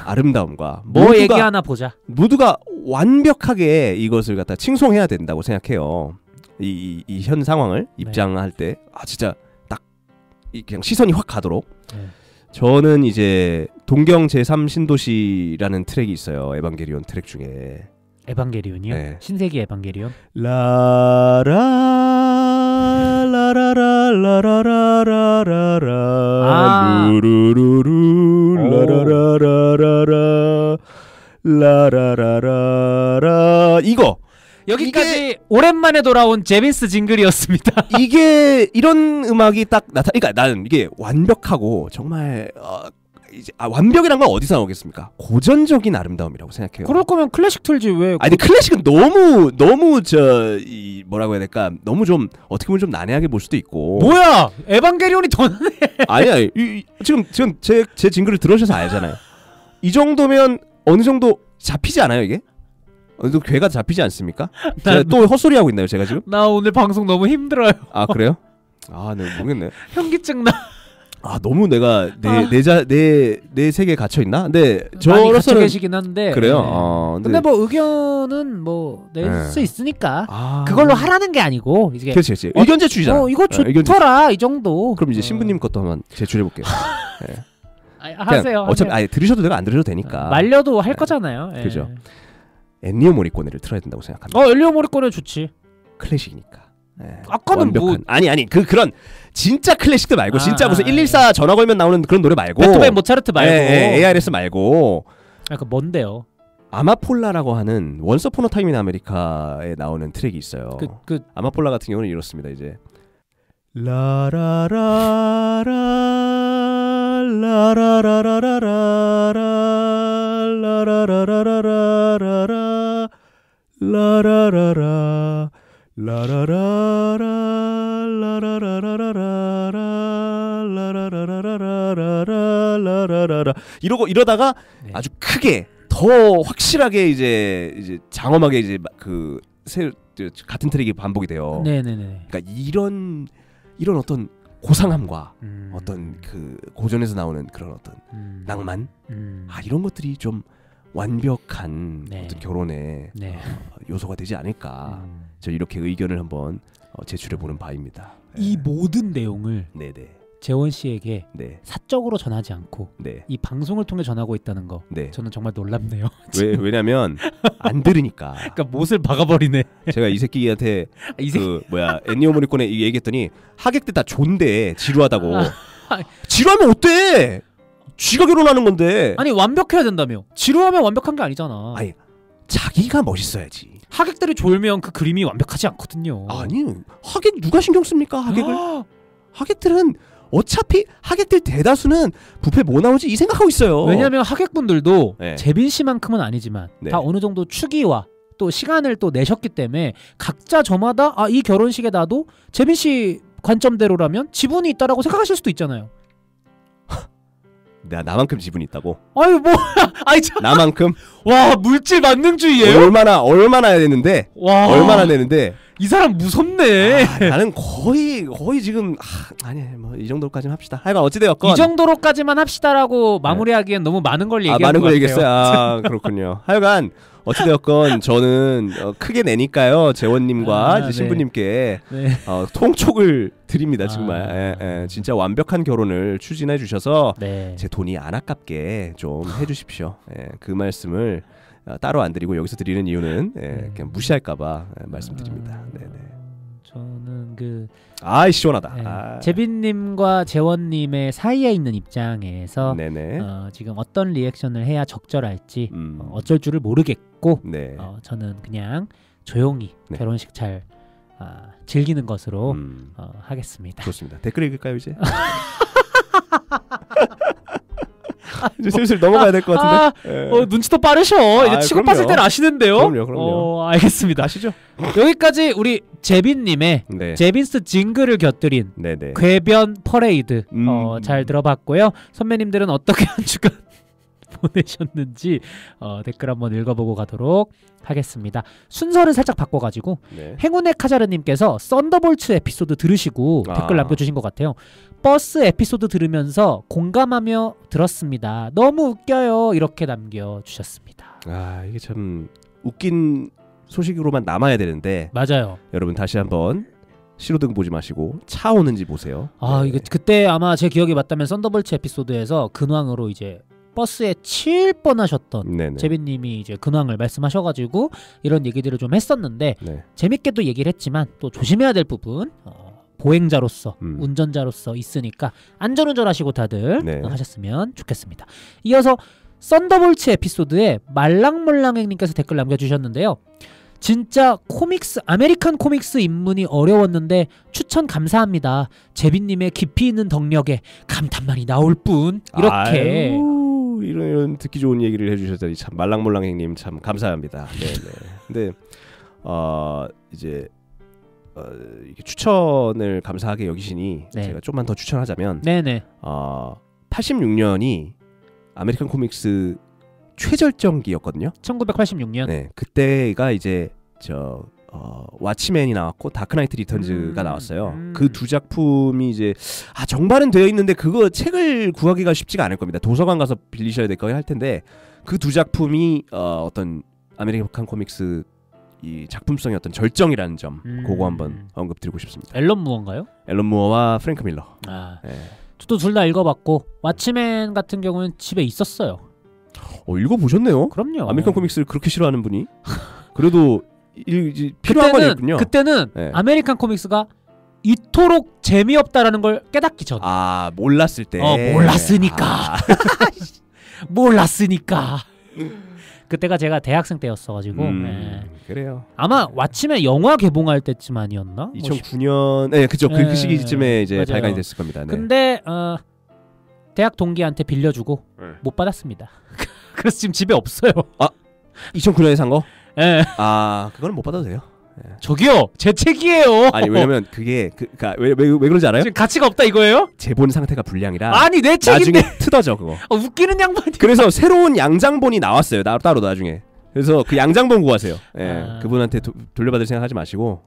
아름다움과 얘기 하나 보자. 모두가 완벽하게 이것을 갖다 칭송해야 된다고 생각해요. 이 현 상황을 입장할 때 진짜 딱 그냥 시선이 확 가도록. 저는 이제 동경 제3신도시라는 트랙이 있어요. 에반게리온 트랙 중에. 에반게리온이요? 신세기 에반게리온? 라라라라라라라라 루루루루 라라라라라라 라라라라라 이거 여기까지 오랜만에 돌아온 제빈스 징글이었습니다. 이게 이런 음악이 딱 그러니까 나는 이게 완벽하고 정말 이제 완벽이란 건 어디서 나오겠습니까? 고전적인 아름다움이라고 생각해요. 그럴 거면 클래식 틀지 왜? 근데 클래식은 너무 뭐라고 해야 될까? 너무 좀 어떻게 보면 좀 난해하게 볼 수도 있고. 뭐야? 에반게리온이 더 난해. 아니야. 지금 제 징글을 들으셔서 알잖아요. 이 정도면 어느 정도 잡히지 않아요 이게? 어느 정도 괴가 잡히지 않습니까? 제가 또 헛소리 하고 있나요 제가 지금? 나 오늘 방송 너무 힘들어요. 그래요? 네 모르겠네. 현기증 나. 너무 내가 내 세계에 갇혀 있나? 근데 많이 갇혀 계시긴 한데. 그래요. 근데 뭐 의견은 뭐 낼 수 있으니까 그걸로 하라는 게 아니고 이제. 그렇지. 의견 제출이잖아. 이거 좋더라 이 정도. 그럼 이제 신부님 것도 한번 제출해 볼게요. 하세요. 어차피 들으셔도 되고 안 들으셔도 되니까. 말려도 할 거잖아요. 그죠. 엔니오 모리코네를 틀어야 된다고 생각합니다. 엔니오 모리코네 좋지. 클래식이니까. 아까는 완벽한. 아니 그런 진짜 클래식들 말고 진짜 무슨 114 전화 걸면 나오는 그런 노래 말고 베토벤 모차르트 말고 ARS 말고 그 뭔데요? 아마폴라라고 하는 원스 어폰 어 타임 인 아메리카에 나오는 트랙이 있어요. 아마폴라 같은 경우는 이렇습니다. 이제 라라라라 라라라라라라 라라라라라라라 라라라라 라라라라 이러다가 네. 아주 크게 더 확실하게 이제 장엄하게 이제 그 같은 트랙이 반복이 돼요. 네네네. 그러니까 이런 어떤 고상함과 어떤 그 고전에서 나오는 그런 어떤 낭만, 이런 것들이 좀 완벽한 네. 어떤 결혼의 네. 요소가 되지 않을까. 저 이렇게 의견을 한번 제출해 보는 바입니다. 이 모든 내용을 네네. 재원 씨에게 네. 사적으로 전하지 않고 네. 이 방송을 통해 전하고 있다는 거 네. 저는 정말 놀랍네요. 왜냐면 안 들으니까. 그러니까 못을 박아버리네. 제가 이 새끼한테 엔니오 모리코네 얘기했더니 하객들 다 존대 지루하다고. 지루하면 어때? 쥐가 결혼하는 건데. 아니 완벽해야 된다며. 지루하면 완벽한 게 아니잖아. 아니 자기가 멋있어야지. 하객들이 졸면 그 그림이 완벽하지 않거든요. 아니 하객 누가 신경 씁니까 하객을? 하객들은 어차피 하객들 대다수는 뷔페 뭐 나오지 이 생각하고 있어요. 왜냐하면 하객분들도 네. 재빈 씨만큼은 아니지만 네. 다 어느 정도 추기와 또 시간을 또 내셨기 때문에 각자 저마다 이 결혼식에 나도 재빈 씨 관점대로라면 지분이 있다라고 생각하실 수도 있잖아요. 나만큼 지분이 있다고? 아유 뭐 아니 나만큼? 와 물질 만능주의예요? 얼마나 내는데? 와 얼마나 내는데? 이 사람 무섭네. 나는 거의 지금 아니 뭐 이 정도까지만 합시다. 하여간 어찌되었건 이 정도로까지만 합시다라고 마무리하기엔 너무 많은 걸 얘기한 것 같아요. 많은 걸 얘기했어요. 그렇군요. 하여간 어찌되었건 저는 크게 내니까요. 재원님과 이제 신부님께 네. 통촉을 드립니다. 정말 진짜 완벽한 결혼을 추진해 주셔서 네. 제 돈이 안 아깝게 좀 해주십시오. 그 말씀을 따로 안 드리고 여기서 드리는 이유는 그냥 무시할까봐 말씀드립니다. 네네. 저는 시원하다. 재빈님과 재원님의 사이에 있는 입장에서 네네. 지금 어떤 리액션을 해야 적절할지 어쩔 줄을 모르겠고 네. 저는 그냥 조용히 네. 결혼식 잘 즐기는 것으로 하겠습니다. 좋습니다. 댓글 읽을까요 이제? 이제 슬슬 넘어가야 될 것 같은데. 눈치도 빠르셔. 이제 치고 빠질 때는 아시는데요. 그럼요. 알겠습니다. 아시죠? 여기까지 우리 재빈님의 네. 재빈스 징글을 곁들인 네네. 궤변 퍼레이드 잘 들어봤고요. 선배님들은 어떻게 한 주간 보내셨는지 댓글 한번 읽어보고 가도록 하겠습니다. 순서를 살짝 바꿔가지고 네. 행운의 카자르님께서 썬더볼츠 에피소드 들으시고 댓글 남겨주신 것 같아요. 버스 에피소드 들으면서 공감하며 들었습니다. 너무 웃겨요. 이렇게 남겨주셨습니다. 이게 참 웃긴 소식으로만 남아야 되는데 맞아요. 여러분 다시 한번 신호등 보지 마시고 차 오는지 보세요. 네. 이게 그때 아마 제 기억이 맞다면 썬더볼츠 에피소드에서 근황으로 이제 버스에 칠 뻔하셨던 재빈님이 이제 근황을 말씀하셔가지고 이런 얘기들을 좀 했었는데 네. 재밌게도 얘기를 했지만 또 조심해야 될 부분 보행자로서 운전자로서 있으니까 안전운전하시고 다들 하셨으면 좋겠습니다. 이어서 썬더볼츠 에피소드에 말랑몰랑행님께서 댓글 남겨주셨는데요. 진짜 아메리칸 코믹스 입문이 어려웠는데 추천 감사합니다. 재빈님의 깊이 있는 덕력에 감탄만이 나올 뿐. 이렇게 이런 듣기 좋은 얘기를 해주셨더니 참 말랑몰랑행님 참 감사합니다. 네네. 근데 이제 이게 추천을 감사하게 여기시니 제가 좀만 더 추천하자면 86년이 아메리칸 코믹스 최절정기였거든요. 1986년. 네, 그때가 이제 왓치맨이 나왔고 다크나이트 리턴즈가 나왔어요. 그 두 작품이 이제 정발은 되어 있는데 그거 책을 구하기가 쉽지가 않을 겁니다. 도서관 가서 빌리셔야 될 거야 할 텐데 그 두 작품이 어떤 아메리칸 코믹스 이 작품성의 어떤 절정이라는 점 그거 한번 언급드리고 싶습니다. 앨런 무어인가요? 앨런 무어와 프랭크 밀러. 네. 저도 둘 다 읽어봤고 왓치맨 같은 경우는 집에 있었어요. 읽어보셨네요. 그럼요. 아메리칸 코믹스를 그렇게 싫어하는 분이 그래도 필요한 거였군요. 그때는 아메리칸 코믹스가 이토록 재미없다라는 걸 깨닫기 전. 몰랐을 때. 몰랐으니까. 몰랐으니까. 그때가 제가 대학생 때였어가지고. 그래요. 아마 왓치맨 영화 개봉할 때쯤 아니었나? 2009년. 네, 그죠. 그 시기쯤에 이제 맞아요. 발간이 됐을 겁니다. 네. 근데 대학 동기한테 빌려주고 못 받았습니다. 그래서 지금 집에 없어요. 2009년에 산 거? 네. 그거는 못 받아도 돼요. 저기요, 제 책이에요. 아니 왜냐면 그게 왜 그런지 알아요? 지금 가치가 없다 이거예요? 제본 상태가 불량이라. 아니 내 책인데. 나중에 뜯어져 그거. 웃기는 양반이. 그래서 새로운 양장본이 나왔어요. 따로 나중에. 그래서 그 양장본 구하세요. 예, 그분한테 돌려받을 생각하지 마시고.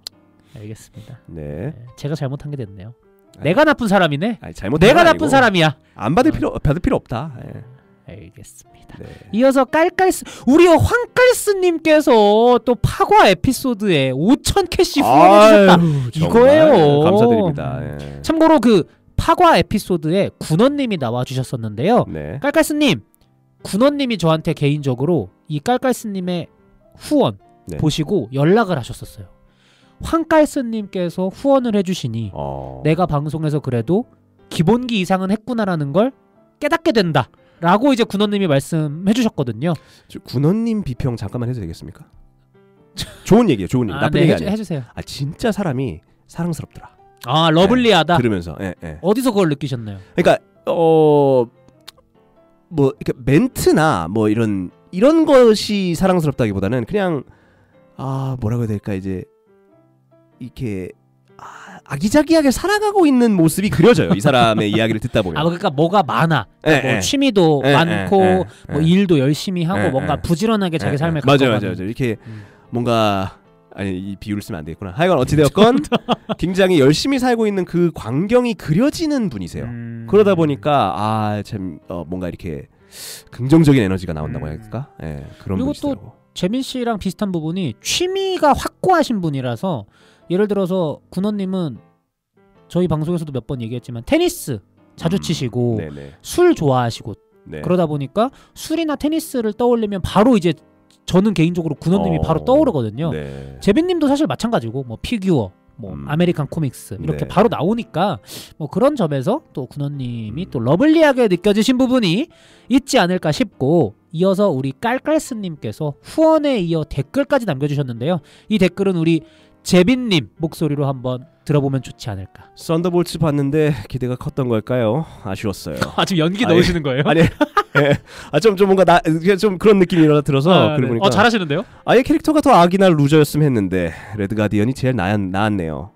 알겠습니다. 네. 제가 잘못한 게 됐네요. 내가 나쁜 사람이네. 내가 나쁜 사람이야. 안 받을 필요 없다. 알겠습니다. 이어서 우리 황깔스님께서 또 파과 에피소드에 5,000 캐시 후원해주셨다. 이거예요. 감사드립니다. 참고로 그 파과 에피소드에 군원님이 나와주셨었는데요. 깔깔스님, 군원님이 저한테 개인적으로 이 깔깔스님의 후원 보시고 연락을 하셨었어요. 황깔스님께서 후원을 해주시니 내가 방송에서 그래도 기본기 이상은 했구나라는 걸 깨닫게 된다 라고 이제 군원님이 말씀해주셨거든요. 군원님 비평 잠깐만 해도 되겠습니까? 좋은 얘기예요. 좋은 얘기. 나쁜 얘기 아니에요. 해주세요. 진짜 사람이 사랑스럽더라. 러블리하다. 들으면서 어디서 그걸 느끼셨나요? 그러니까 뭐 이렇게 멘트나 뭐 이런 것이 사랑스럽다기보다는 그냥 뭐라고 해야 될까, 이제 이렇게 아기자기하게 살아가고 있는 모습이 그려져요. 이 사람의 이야기를 듣다 보면. 그러니까 뭐가 많아. 뭐 취미도 많고 뭐 일도 열심히 하고 뭔가 부지런하게 자기 삶을 맞아요. 이렇게 뭔가 이 비유를 쓰면 안 되겠구나. 하여간 어찌되었건 굉장히 열심히 살고 있는 그 광경이 그려지는 분이세요. 그러다 보니까 참 뭔가 이렇게 긍정적인 에너지가 나온다고 해야 할까? 그런 그리고 분이시더라고. 또 재민 씨랑 비슷한 부분이 취미가 확고하신 분이라서, 예를 들어서 군원님은 저희 방송에서도 몇 번 얘기했지만 테니스 자주 치시고 술 좋아하시고 그러다 보니까 술이나 테니스를 떠올리면 바로 이제 저는 개인적으로 군원님이 바로 떠오르거든요. 재빈님도 사실 마찬가지고 뭐 피규어, 뭐 아메리칸 코믹스 이렇게 바로 나오니까 뭐 그런 점에서 또 군원님이 또 러블리하게 느껴지신 부분이 있지 않을까 싶고, 이어서 우리 깔깔스님께서 후원에 이어 댓글까지 남겨주셨는데요. 이 댓글은 우리 재빈님 목소리로 한번 들어보면 좋지 않을까. 썬더볼츠 봤는데 기대가 컸던 걸까요? 아쉬웠어요. 지금 연기 넣으시는 거예요? 아니, 좀 뭔가 좀 그런 느낌이 들어서 그러니까. 잘하시는데요? 아예 캐릭터가 더 악이나 루저였으면 했는데 레드 가디언이 제일 나았네요.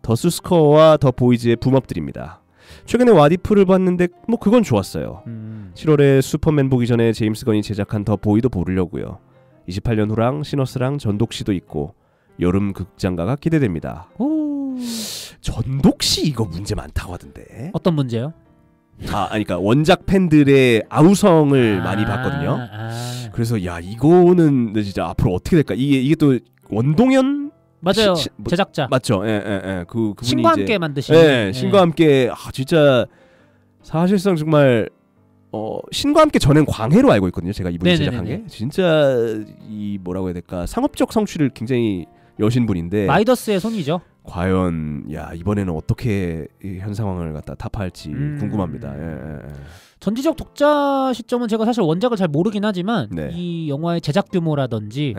더 수스커와 더 보이즈의 붐업들입니다. 최근에 와디프를 봤는데 뭐 그건 좋았어요. 7월에 슈퍼맨 보기 전에 제임스 건이 제작한 더 보이도 보려고요. 28년 후랑 시너스랑 전독시도 있고 여름 극장가가 기대됩니다. 전독시 이거 문제 많다고 하던데. 어떤 문제요? 그러니까 원작 팬들의 아우성을 많이 봤거든요. 그래서 이거는 진짜 앞으로 어떻게 될까? 이게 또 원동현 맞아요. 제작자 맞죠? 그분이 신과 함께 만드신. 신과 함께 진짜 사실상 정말 신과 함께 전엔 광해로 알고 있거든요. 제가 이분이 제작한 게 진짜 이 뭐라고 해야 될까, 상업적 성취를 굉장히 여신 분인데 마이더스의 손이죠. 과연 이번에는 어떻게 현 상황을 갖다 타파할지 궁금합니다. 전지적 독자 시점은 제가 사실 원작을 잘 모르긴 하지만 이 영화의 제작 규모라든지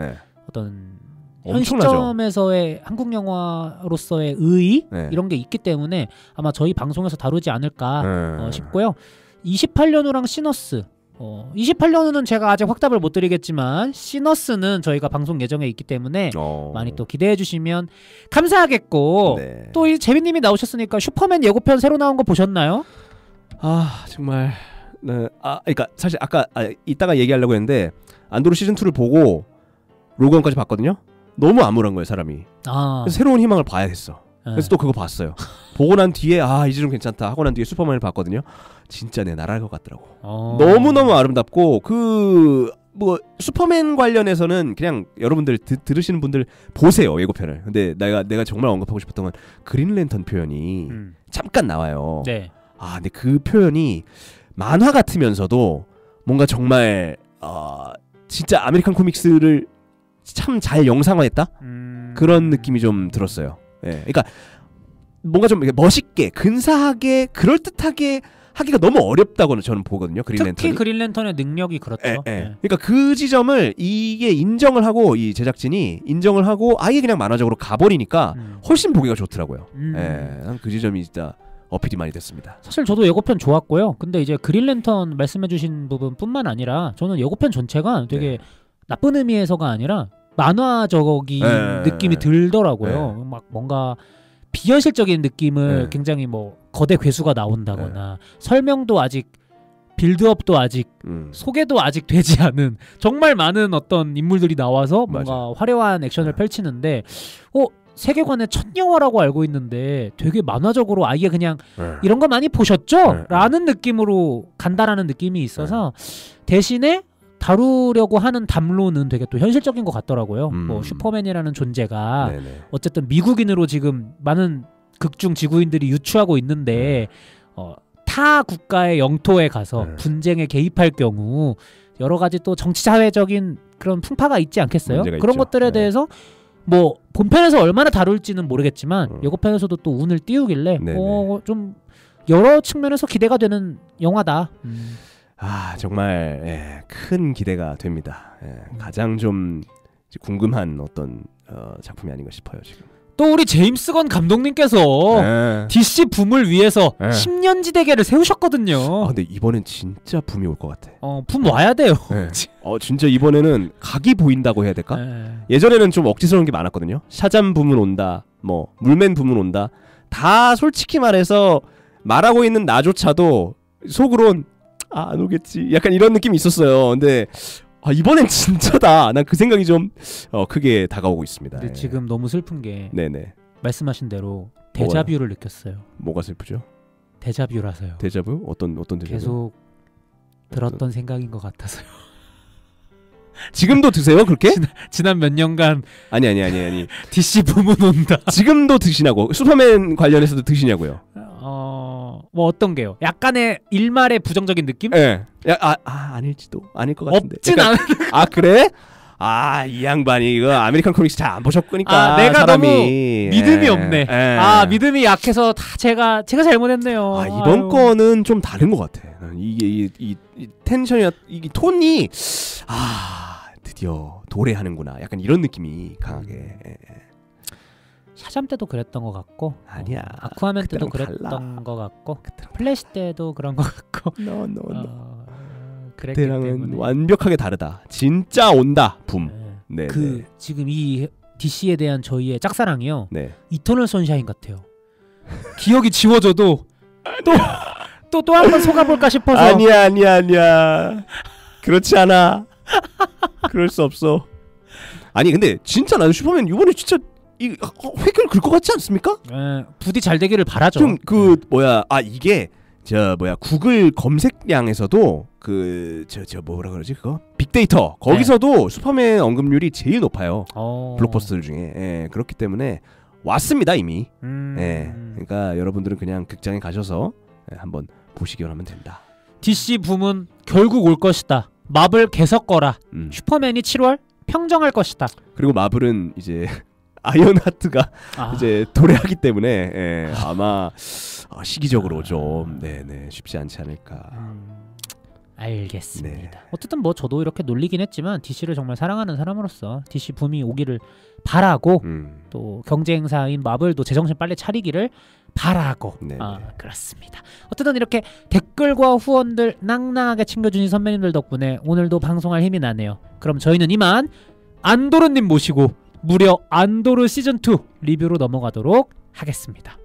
어떤 현 시점에서의 한국 영화로서의 의의 이런 게 있기 때문에 아마 저희 방송에서 다루지 않을까 싶고요. 28년 후랑 시너스 28년 후는 제가 아직 확답을 못 드리겠지만 시너스는 저희가 방송 예정에 있기 때문에 많이 또 기대해 주시면 감사하겠고, 또 이 재빈님이 나오셨으니까 슈퍼맨 예고편 새로 나온 거 보셨나요? 정말 그러니까 사실 아까 이따가 얘기하려고 했는데 안도로 시즌2를 보고 로건까지 봤거든요. 너무 암울한 거예요, 사람이. 그래서 새로운 희망을 봐야겠어. 그래서 또 그거 봤어요. 보고 난 뒤에 이제 좀 괜찮다 하고 난 뒤에 슈퍼맨을 봤거든요. 진짜 내 나라일 것 같더라고. 너무너무 아름답고 뭐 슈퍼맨 관련해서는 그냥 여러분들 들으시는 분들 보세요, 예고편을. 근데 내가 정말 언급하고 싶었던 건 그린랜턴 표현이 잠깐 나와요. 근데 그 표현이 만화 같으면서도 뭔가 정말 진짜 아메리칸 코믹스를 참 잘 영상화했다? 그런 느낌이 좀 들었어요. 그러니까 뭔가 좀 멋있게, 근사하게, 그럴듯하게 하기가 너무 어렵다고는 저는 보거든요. 그린랜턴이. 특히 그린랜턴의 능력이 그렇죠. 그러니까 그 지점을 이게 인정을 하고, 이 제작진이 인정을 하고 아예 그냥 만화적으로 가버리니까 훨씬 보기가 좋더라고요. 그 지점이 진짜 어필이 많이 됐습니다. 사실 저도 예고편 좋았고요. 근데 이제 그린랜턴 말씀해주신 부분뿐만 아니라 저는 예고편 전체가 되게 나쁜 의미에서가 아니라 만화적인 느낌이 들더라고요. 막 뭔가 비현실적인 느낌을 굉장히 뭐 거대 괴수가 나온다거나 설명도 아직 빌드업도 아직 소개도 아직 되지 않은 정말 많은 어떤 인물들이 나와서 뭔가 화려한 액션을 펼치는데 세계관의 첫 영화라고 알고 있는데 되게 만화적으로 아예 그냥 이런 거 많이 보셨죠? 라는 느낌으로 간다라는 느낌이 있어서 대신에 다루려고 하는 담론은 되게 또 현실적인 것 같더라고요. 뭐 슈퍼맨이라는 존재가 어쨌든 미국인으로 지금 많은 극중 지구인들이 유추하고 있는데 타 국가의 영토에 가서 분쟁에 개입할 경우 여러 가지 또 정치 사회적인 그런 풍파가 있지 않겠어요? 그런 있죠. 것들에 대해서 뭐 본편에서 얼마나 다룰지는 모르겠지만 예고편에서도 또 운을 띄우길래 좀 여러 측면에서 기대가 되는 영화다. 정말 큰 기대가 됩니다. 가장 좀 궁금한 어떤 작품이 아닌가 싶어요 지금. 또 우리 제임스 건 감독님께서 DC 붐을 위해서 10년지 대계를 세우셨거든요. 근데 이번엔 진짜 붐이 올 것 같아. 붐 와야 돼요. 진짜 이번에는 각이 보인다고 해야 될까? 예전에는 좀 억지스러운 게 많았거든요. 샤잠 붐은 온다, 뭐 물맨 붐은 온다. 다 솔직히 말해서 말하고 있는 나조차도 속으론 안 오겠지. 약간 이런 느낌이 있었어요. 근데 이번엔 진짜다. 난 그 생각이 좀 크게 다가오고 있습니다. 근데 지금 너무 슬픈 게 말씀하신 대로 데자뷰를 느꼈어요. 뭐가 슬프죠? 데자뷰라서요. 데자뷰? 어떤 데자뷰? 계속 들었던 생각인 것 같아서요. 지금도 드세요 그렇게? 지난 몇 년간 아니 DC 붐은 온다. 지금도 드시냐고. 슈퍼맨 관련해서도 드시냐고요. 뭐 어떤 게요? 약간의 일말의 부정적인 느낌? 아닐지도. 아닐 것 같은데. 없진 않은. 그래? 이 양반이 이거 아메리칸 코믹스 잘 안 보셨으니까 내가 사람이 너무 믿음이 없네. 믿음이 약해서 다 제가 잘못했네요. 이번 거는 좀 다른 것 같아. 이게 이 텐션이 이게 톤이 드디어 도래하는구나. 약간 이런 느낌이 강하게. 샤잠 때도 그랬던 것 같고 아니야. 아쿠아맨 때도 그랬던 것 같고 플래시 때도 그런 것 같고 그때랑은 완벽하게 다르다. 진짜 온다. 붐. 지금 이 DC에 대한 저희의 짝사랑이요. 이터널 선샤인 같아요. 기억이 지워져도 또 한 번 속아볼까 싶어서. 아니야. 그렇지 않아. 그럴 수 없어. 아니 근데 진짜 나는 슈퍼맨 이번에 진짜 획을 긁 것 같지 않습니까? 부디 잘 되기를 바라죠. 좀 이게 구글 검색량에서도 뭐라 그러지 그거? 빅데이터 거기서도 슈퍼맨 언급률이 제일 높아요. 블록버스터들 중에. 그렇기 때문에 왔습니다 이미. 그러니까 여러분들은 그냥 극장에 가셔서 한번 보시기만 하면 된다. DC 붐은 결국 올 것이다. 마블 계속 거라. 슈퍼맨이 7월 평정할 것이다. 그리고 마블은 이제 아이언하트가 이제 도래하기 때문에 아마 시기적으로 좀 쉽지 않지 않을까. 알겠습니다. 어쨌든 뭐 저도 이렇게 놀리긴 했지만 DC를 정말 사랑하는 사람으로서 DC 붐이 오기를 바라고 또 경쟁사인 마블도 제정신 빨리 차리기를 바라고. 그렇습니다. 어쨌든 이렇게 댓글과 후원들 낭낭하게 챙겨주신 선배님들 덕분에 오늘도 방송할 힘이 나네요. 그럼 저희는 이만 안도르님 모시고 무려 안도르 시즌2 리뷰로 넘어가도록 하겠습니다.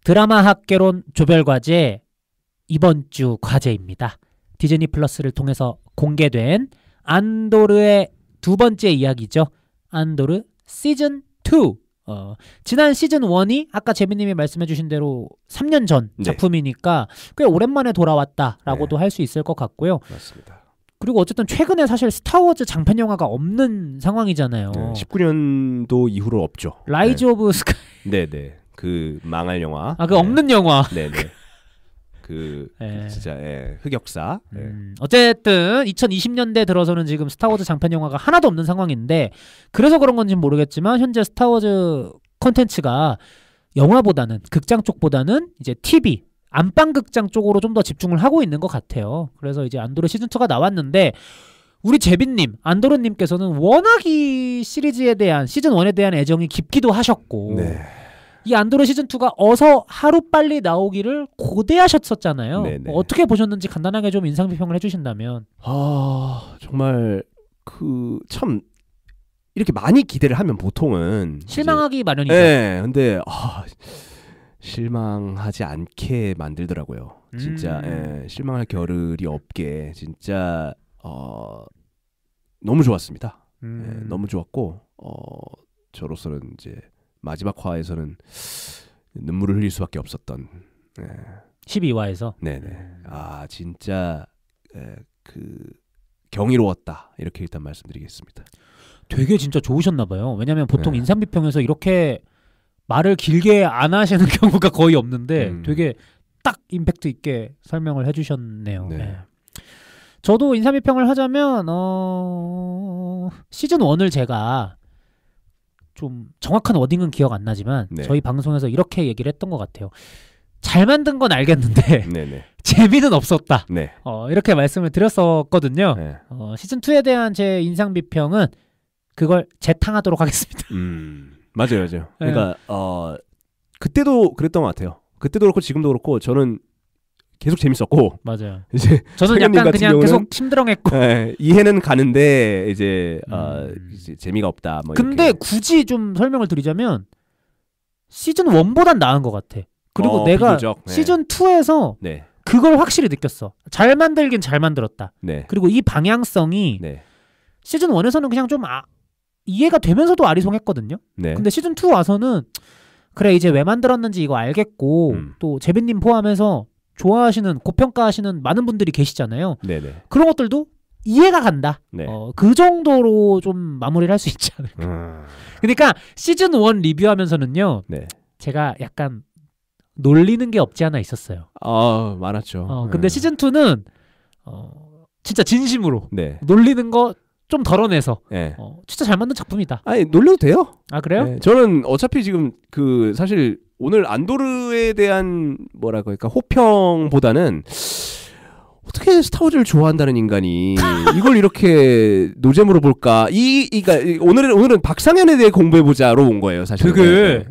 드라마 학개론 조별과제 이번 주 과제입니다. 디즈니 플러스를 통해서 공개된 안도르의 두 번째 이야기죠. 안도르 시즌2. 지난 시즌1이 아까 재민님이 말씀해주신 대로 3년 전 작품이니까 꽤 오랜만에 돌아왔다라고도 할 수 있을 것 같고요. 맞습니다. 그리고 어쨌든 최근에 사실 스타워즈 장편 영화가 없는 상황이잖아요. 19년도 이후로 없죠. 라이즈 오브 스카이. 네네. 그 망할 영화. 그 없는 영화. 네네. 진짜 흑역사. 어쨌든 2020년대 들어서는 지금 스타워즈 장편 영화가 하나도 없는 상황인데 그래서 그런 건지는 모르겠지만 현재 스타워즈 콘텐츠가 영화보다는 극장 쪽보다는 이제 TV 안방극장 쪽으로 좀 더 집중을 하고 있는 것 같아요. 그래서 이제 안도르 시즌2가 나왔는데 우리 제빈님, 안도르님께서는 워낙 이 시리즈에 대한 시즌1에 대한 애정이 깊기도 하셨고 네. 이 안도르 시즌2가 어서 하루빨리 나오기를 고대하셨었잖아요. 네네. 어떻게 보셨는지 간단하게 좀 인상비평을 해주신다면. 정말 참 이렇게 많이 기대를 하면 보통은 실망하기 마련이죠. 네, 근데 실망하지 않게 만들더라고요. 진짜 실망할 겨를이 없게 진짜 너무 좋았습니다. 너무 좋았고 저로서는 이제 마지막 화에서는 눈물을 흘릴 수밖에 없었던 12화에서 네네. 진짜 경이로웠다 이렇게 일단 말씀드리겠습니다. 되게 진짜 좋으셨나 봐요. 왜냐면 보통 인상비평에서 이렇게 말을 길게 안 하시는 경우가 거의 없는데 되게 딱 임팩트 있게 설명을 해주셨네요. 네. 저도 인상비평을 하자면 시즌 1을 제가 좀 정확한 워딩은 기억 안 나지만 저희 방송에서 이렇게 얘기를 했던 것 같아요. 잘 만든 건 알겠는데 재미는 없었다. 이렇게 말씀을 드렸었거든요. 시즌 2에 대한 제 인상비평은 그걸 재탕하도록 하겠습니다. 맞아요. 그러니까 그때도 그랬던 것 같아요. 그때도 그렇고 지금도 그렇고 저는 계속 재밌었고 맞아요. 이제 저는 약간 그냥 계속 힘들어했고 이해는 가는데 이제 재미가 없다. 뭐 근데 이렇게. 굳이 좀 설명을 드리자면 시즌 1보단 나은 것 같아. 그리고 내가 시즌 2에서 그걸 확실히 느꼈어. 잘 만들긴 잘 만들었다. 그리고 이 방향성이 시즌 1에서는 그냥 좀 이해가 되면서도 아리송했거든요. 근데 시즌 2 와서는 그래 이제 왜 만들었는지 이거 알겠고 또 재빈님 포함해서 좋아하시는 고평가하시는 많은 분들이 계시잖아요. 그런 것들도 이해가 간다. 그 정도로 좀 마무리를 할 수 있지 않을까. 그러니까 시즌 1 리뷰하면서는요. 제가 약간 놀리는 게 없지 않아 있었어요. 많았죠. 근데 시즌 2는 진짜 진심으로 놀리는 거 좀 덜어내서 진짜 잘 만든 작품이다. 아니 놀려도 돼요. 그래요? 저는 어차피 지금 사실 오늘 안도르에 대한 뭐랄까 그러니까 호평보다는 어떻게 스타워즈를 좋아한다는 인간이 이걸 이렇게 노잼으로 볼까? 그러니까 오늘은 박상현에 대해 공부해보자로 온 거예요, 사실. 되게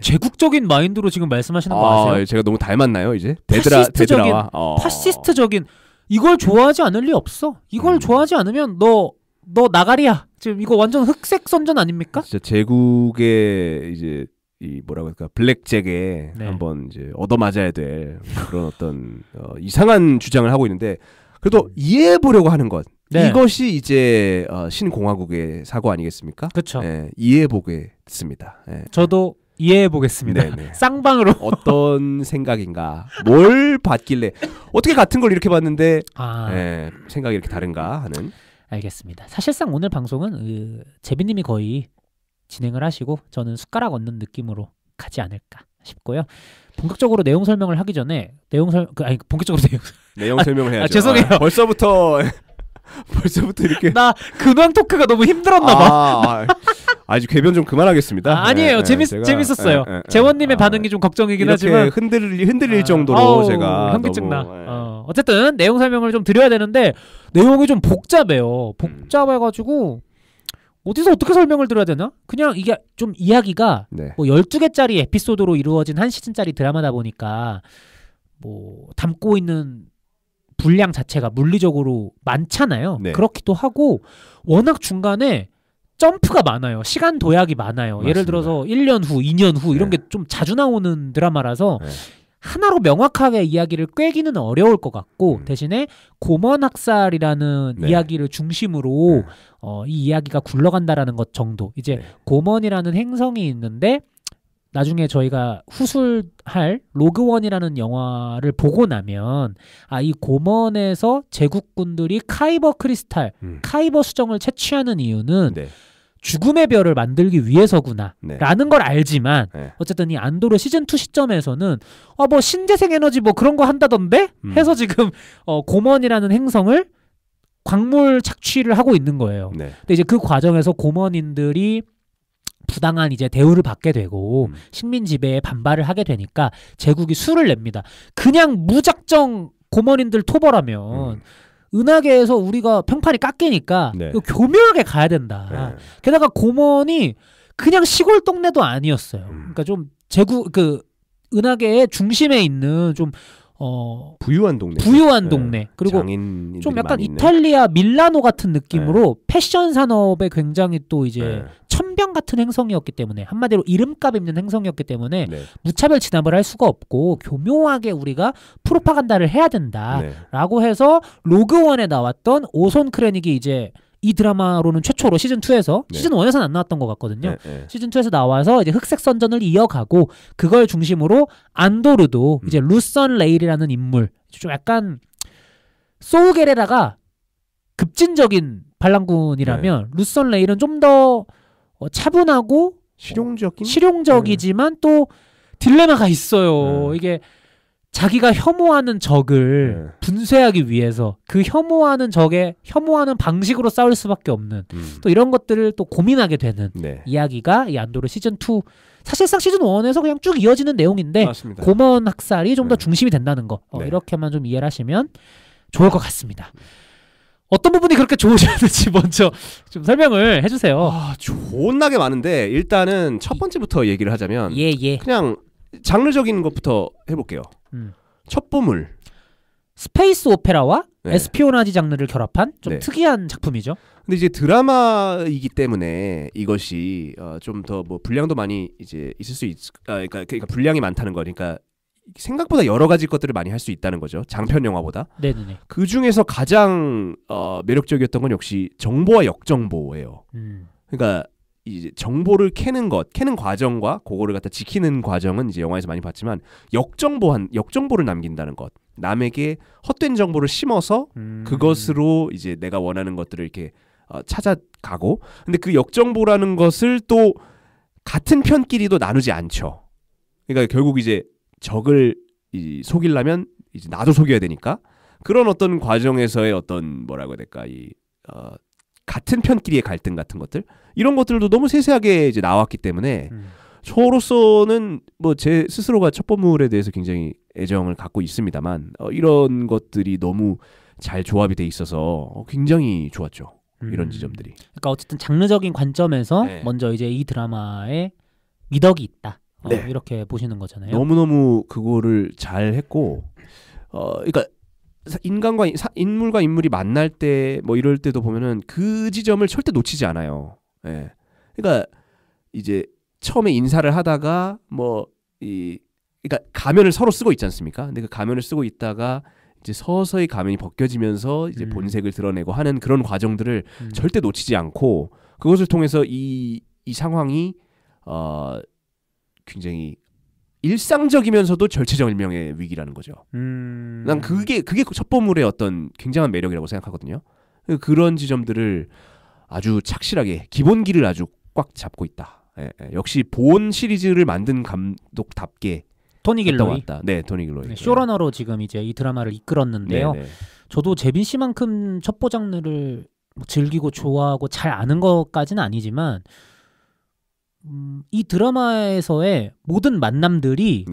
제국적인 마인드로 지금 말씀하시는 거 아세요? 제가 너무 닮았나요, 이제? 데드라와 파시스트적인 이걸 좋아하지 않을 리 없어. 이걸 좋아하지 않으면 너 나가리야. 지금 이거 완전 흑색 선전 아닙니까? 진짜 제국의 이제 이 뭐라고 할까 블랙잭에 한번 이제 얻어맞아야 될 그런 어떤 이상한 주장을 하고 있는데 그래도 이해해 보려고 하는 것 이것이 이제 신공화국의 사고 아니겠습니까? 그렇죠. 이해해 보겠습니다. 저도 이해해 보겠습니다. 쌍방으로 어떤 생각인가, 뭘 봤길래 어떻게 같은 걸 이렇게 봤는데 생각이 이렇게 다른가 하는. 알겠습니다. 사실상 오늘 방송은 재빈님이 거의 진행을 하시고 저는 숟가락 얹는 느낌으로 가지 않을까 싶고요. 본격적으로 내용 설명을 하기 전에 본격적으로 내용 설명을 해야죠. 죄송해요. 벌써부터 이렇게 나 근황 토크가 너무 힘들었나 봐. 아주 궤변 좀 그만하겠습니다. 아니에요. 재밌었어요. 재원님의 반응이 좀 걱정이긴 하지만 흔들릴 정도로 제가 현기증 나. 어쨌든 내용 설명을 좀 드려야 되는데 내용이 좀 복잡해요. 복잡해가지고 어디서 어떻게 설명을 드려야 되나? 그냥 이게 좀 이야기가 뭐 12개짜리 에피소드로 이루어진 한 시즌짜리 드라마다 보니까 뭐 담고 있는 분량 자체가 물리적으로 많잖아요. 그렇기도 하고 워낙 중간에 점프가 많아요. 시간 도약이 많아요. 맞습니다. 예를 들어서 1년 후, 2년 후 이런 게 좀 자주 나오는 드라마라서 하나로 명확하게 이야기를 꿰기는 어려울 것 같고 대신에 고먼학살이라는 이야기를 중심으로 이 이야기가 굴러간다라는 것 정도. 이제 고먼이라는 행성이 있는데 나중에 저희가 후술할 로그원이라는 영화를 보고 나면 이 고먼에서 제국군들이 카이버 크리스탈, 카이버 수정을 채취하는 이유는 죽음의 별을 만들기 위해서구나 라는 걸 알지만 어쨌든 이 안도르 시즌2 시점에서는 뭐 신재생 에너지 뭐 그런 거 한다던데 해서 지금 고먼이라는 행성을 광물 착취를 하고 있는 거예요. 근데 이제 그 과정에서 고먼인들이 부당한 이제 대우를 받게 되고 식민 지배에 반발을 하게 되니까 제국이 수를 냅니다. 그냥 무작정 고문인들 토벌하면 은하계에서 우리가 평판이 깎이니까 네. 교묘하게 가야 된다. 네. 게다가 고문이 그냥 시골 동네도 아니었어요. 그러니까 좀 제국 그 은하계의 중심에 있는 좀 부유한 동네. 부유한 동네. 그리고 좀 약간 이탈리아 밀라노 같은 느낌으로 패션 산업에 굉장히 또 이제 천병 같은 행성이었기 때문에 한마디로 이름값 있는 행성이었기 때문에 무차별 진압을 할 수가 없고 교묘하게 우리가 프로파간다를 해야 된다라고 해서 로그원에 나왔던 오손 크레닉이 이제 이 드라마로는 최초로 시즌2에서 시즌1에서는 안 나왔던 것 같거든요. 시즌2에서 나와서 이제 흑색 선전을 이어가고 그걸 중심으로 안도르도 이제 루선 레일이라는 인물 좀 약간 소우게레라가 급진적인 반란군이라면 루선 레일은 좀 더 차분하고 실용적이지만 또 딜레마가 있어요. 이게 자기가 혐오하는 적을 분쇄하기 위해서 그 혐오하는 방식으로 싸울 수밖에 없는 또 이런 것들을 또 고민하게 되는 이야기가 이 안도르 시즌2 사실상 시즌1에서 그냥 쭉 이어지는 내용인데 맞습니다. 고문 학살이 좀 더 중심이 된다는 거 이렇게만 좀 이해를 하시면 좋을 것 같습니다. 어떤 부분이 그렇게 좋으셨는지 먼저 좀 설명을 해주세요. 존나게 많은데 일단은 첫 번째부터 얘기를 하자면 그냥 장르적인 것부터 해볼게요. 첩보물. 스페이스 오페라와 에스피오나지 장르를 결합한 좀 특이한 작품이죠. 근데 이제 드라마이기 때문에 이것이 좀 더 뭐 분량도 많이 이제 있을 수 그러니까 분량이 많다는 거니까 생각보다 여러 가지 것들을 많이 할 수 있다는 거죠. 장편 영화보다. 네네네. 그 중에서 가장 매력적이었던 건 역시 정보와 역정보예요. 그러니까 이제 정보를 캐는 과정과 그거를 갖다 지키는 과정은 이제 영화에서 많이 봤지만 역정보를 남긴다는 것. 남에게 헛된 정보를 심어서 그것으로 이제 내가 원하는 것들을 이렇게 찾아가고. 근데 그 역정보라는 것을 또 같은 편끼리도 나누지 않죠. 그러니까 결국 이제 적을 속이려면 이제 나도 속여야 되니까 그런 어떤 과정에서의 어떤 뭐라고 해야 될까 같은 편끼리의 갈등 같은 것들 이런 것들도 너무 세세하게 이제 나왔기 때문에 저로서는 뭐 제 스스로가 첩보물에 대해서 굉장히 애정을 갖고 있습니다만 이런 것들이 너무 잘 조합이 돼 있어서 굉장히 좋았죠. 이런 지점들이. 그러니까 어쨌든 장르적인 관점에서 먼저 이제 이 드라마에 미덕이 있다. 이렇게 보시는 거잖아요. 너무너무 그거를 잘 했고 그러니까 인물과 인물이 만날 때 뭐 이럴 때도 보면은 그 지점을 절대 놓치지 않아요. 그러니까 이제 처음에 인사를 하다가 그러니까 가면을 서로 쓰고 있지 않습니까? 근데 그 가면을 쓰고 있다가 이제 서서히 가면이 벗겨지면서 이제 본색을 드러내고 하는 그런 과정들을 절대 놓치지 않고 그것을 통해서 이 상황이 굉장히 일상적이면서도 절체절명의 위기라는 거죠. 난 그게 첩보물의 어떤 굉장한 매력이라고 생각하거든요. 그런 지점들을 아주 착실하게 기본기를 아주 꽉 잡고 있다. 역시 본 시리즈를 만든 감독답게 토니 길로이. 네, 토니 길로이. 쇼러너로 지금 이제 이 드라마를 이끌었는데요. 저도 제빈 씨만큼 첩보 장르를 즐기고 좋아하고 잘 아는 것까지는 아니지만 이 드라마에서의 모든 만남들이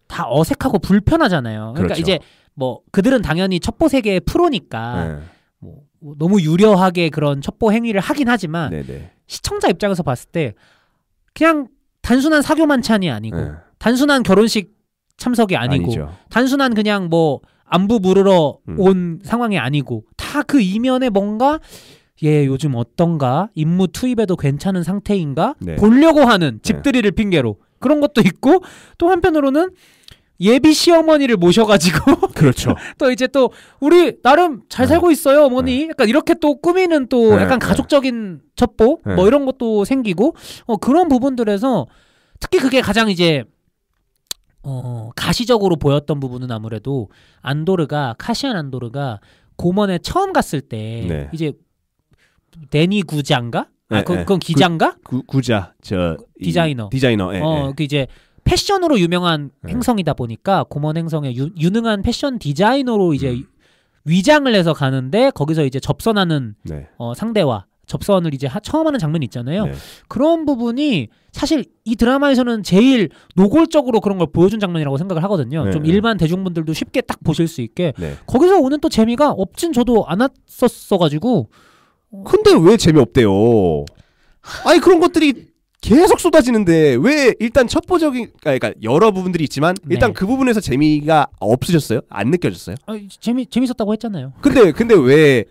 다 어색하고 불편하잖아요. 그러니까 이제 뭐 그들은 당연히 첩보 세계의 프로니까 뭐 너무 유려하게 그런 첩보 행위를 하긴 하지만 시청자 입장에서 봤을 때 그냥 단순한 사교 만찬이 아니고 단순한 결혼식 참석이 아니고 단순한 그냥 뭐 안부 물으러 온 상황이 아니고 다 그 이면에 뭔가 요즘 어떤가? 임무 투입에도 괜찮은 상태인가? 보려고 하는 집들이를 핑계로 그런 것도 있고 또 한편으로는 예비 시어머니를 모셔가지고 그렇죠. 또 이제 또 우리 나름 잘 살고 있어요 어머니 약간 이렇게 또 꾸미는 또 약간 가족적인 첩보 뭐 이런 것도 생기고 그런 부분들에서 특히 그게 가장 이제 가시적으로 보였던 부분은 아무래도 카시안 안도르가 고먼에 처음 갔을 때 이제 데니 구자인가? 그건 기자인가? 구자 디자이너. 그 이제 패션으로 유명한 행성이다 보니까 고먼 행성의 유능한 패션 디자이너로 이제 위장을 해서 가는데 거기서 이제 접선하는 상대와 접선을 이제 처음 하는 장면이 있잖아요. 네. 그런 부분이 사실 이 드라마에서는 제일 노골적으로 그런 걸 보여준 장면이라고 생각을 하거든요. 네. 좀 일반 대중분들도 쉽게 딱 보실 수 있게. 네. 거기서 오는 또 재미가 없진 저도 않았었어가지고. 근데 왜 재미없대요? 아니 그런 것들이 계속 쏟아지는데 왜 일단 첩보적인 그러니까 여러 부분들이 있지만 일단 네. 그 부분에서 재미가 없으셨어요? 안 느껴졌어요? 재밌었다고 했잖아요. 근데 왜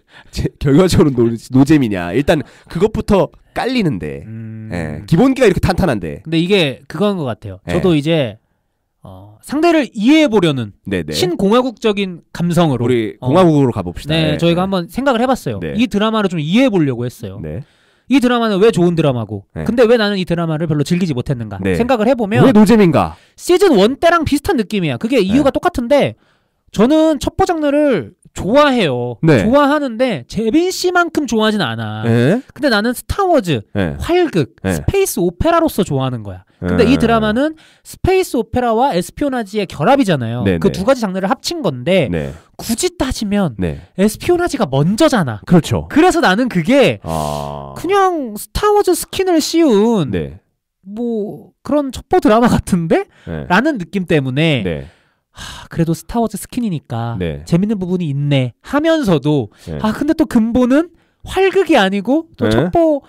결과적으로 노재미냐? 일단 그것부터 깔리는데 예, 기본기가 이렇게 탄탄한데. 근데 이게 그건 것 같아요. 저도 이제 상대를 이해해 보려는 신공화국적인 감성으로 우리 공화국으로 가봅시다. 네, 저희가 한번 생각을 해봤어요. 네. 이 드라마를 좀 이해해 보려고 했어요. 네. 이 드라마는 왜 좋은 드라마고 근데 왜 나는 이 드라마를 별로 즐기지 못했는가 생각을 해보면 왜 노잼인가? 시즌 1 때랑 비슷한 느낌이야. 그게 이유가 똑같은데 저는 첩보 장르를 좋아해요. 좋아하는데 재빈 씨만큼 좋아하진 않아. 근데 나는 스타워즈, 활극, 스페이스 오페라로서 좋아하는 거야. 근데 이 드라마는 스페이스 오페라와 에스피오나지의 결합이잖아요. 그 두 가지 장르를 합친 건데 굳이 따지면 에스피오나지가 먼저잖아. 그렇죠. 그래서 나는 그게 그냥 스타워즈 스킨을 씌운 뭐 그런 첩보 드라마 같은데? 라는 느낌 때문에 그래도 스타워즈 스킨이니까 재밌는 부분이 있네 하면서도 근데 또 근본은 활극이 아니고 또 첩보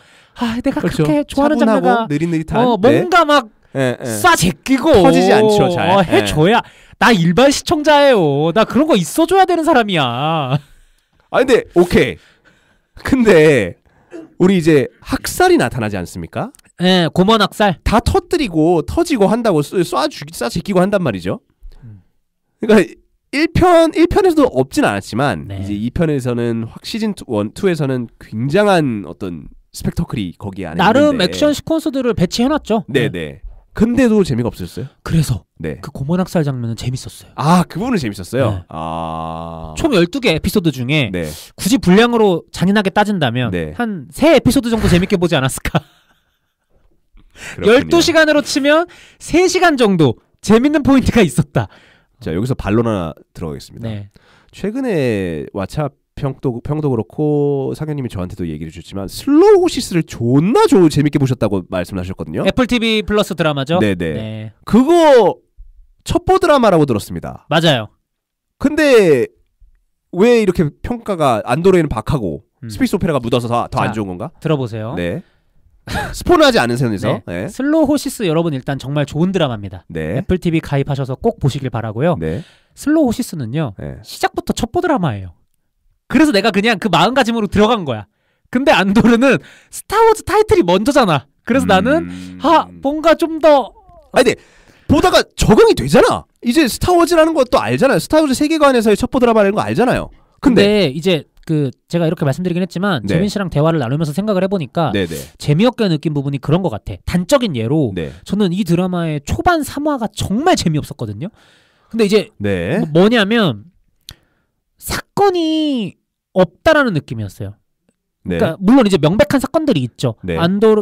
내가 그렇죠. 그렇게 좋아하는 장르가 느릿느릿한 뭔가 막 쏴 제끼고 터지지 않죠. 잘 해줘야 나 일반 시청자예요. 나 그런 거 있어줘야 되는 사람이야. 근데 오케이. 근데 우리 이제 학살이 나타나지 않습니까? 네, 고먼 학살 다 터뜨리고 터지고 한다고 쏴 제끼고 한단 말이죠. 그러니까 1편에서도 없진 않았지만 이제 2편에서는 시즌 1, 2에서는 굉장한 어떤 스펙터클이 거기 안에 나름 있는데. 액션 시퀀스들을 배치해놨죠. 네네. 근데도 재미가 없었어요? 그래서 그 고먼 학살 장면은 재밌었어요. 그 부분은 재밌었어요? 네. 총 12개 에피소드 중에 굳이 분량으로 잔인하게 따진다면 한 3에피소드 정도 재밌게 보지 않았을까? 12시간으로 치면 3시간 정도 재밌는 포인트가 있었다. 자, 여기서 반론 하나 들어가겠습니다. 최근에 왓챠 평도 그렇고 사장님이 저한테도 얘기를 주셨지만 슬로우 호시스를 존나 재밌게 보셨다고 말씀하셨거든요. 애플 TV 플러스 드라마죠. 네네. 그거 첩보 드라마라고 들었습니다. 맞아요. 근데 왜 이렇게 평가가 안도르에는 박하고 스페이스 오페라가 묻어서 더 안 좋은 건가? 들어보세요. 네. 스포하지 않은 선에서 슬로우 호시스 여러분 일단 정말 좋은 드라마입니다. 애플 TV 가입하셔서 꼭 보시길 바라고요. 슬로우 호시스는요 시작부터 첩보 드라마예요. 그래서 내가 그냥 그 마음가짐으로 들어간 거야. 근데 안도르는 스타워즈 타이틀이 먼저잖아. 그래서 나는 뭔가 좀 더 근데 보다가 적응이 되잖아. 이제 스타워즈라는 것도 알잖아요. 스타워즈 세계관에서의 첩보 드라마라는 거 알잖아요. 근데 이제 제가 이렇게 말씀드리긴 했지만 재민 씨랑 대화를 나누면서 생각을 해보니까 재미없게 느낀 부분이 그런 것 같아. 단적인 예로 저는 이 드라마의 초반 3화가 정말 재미없었거든요. 근데 이제 뭐냐면 사건이 없다라는 느낌이었어요. 그러니까 물론 이제 명백한 사건들이 있죠.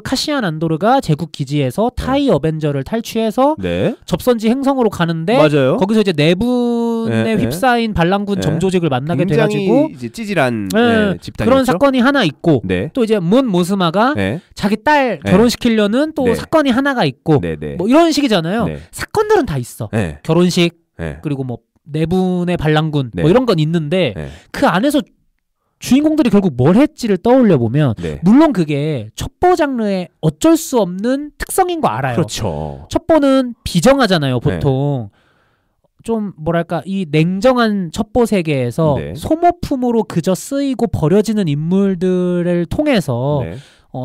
카시안 안도르가 제국 기지에서 타이 어벤져를 탈취해서 접선지 행성으로 가는데 거기서 이제 내분에 휩싸인 반란군 정조직을 만나게 돼가지고 이제 찌질한 집단이었죠. 그런 사건이 하나 있고 또 이제 문 모스마가 자기 딸 결혼시키려는 또 사건이 하나가 있고 뭐 이런 식이잖아요. 사건들은 다 있어. 결혼식 그리고 뭐 내분의 반란군 뭐 이런 건 있는데 그 안에서 주인공들이 결국 뭘 했지를 떠올려 보면 물론 그게 첩보 장르의 어쩔 수 없는 특성인 거 알아요. 그렇죠. 첩보는 비정하잖아요, 보통. 좀 뭐랄까 이 냉정한 첩보 세계에서 소모품으로 그저 쓰이고 버려지는 인물들을 통해서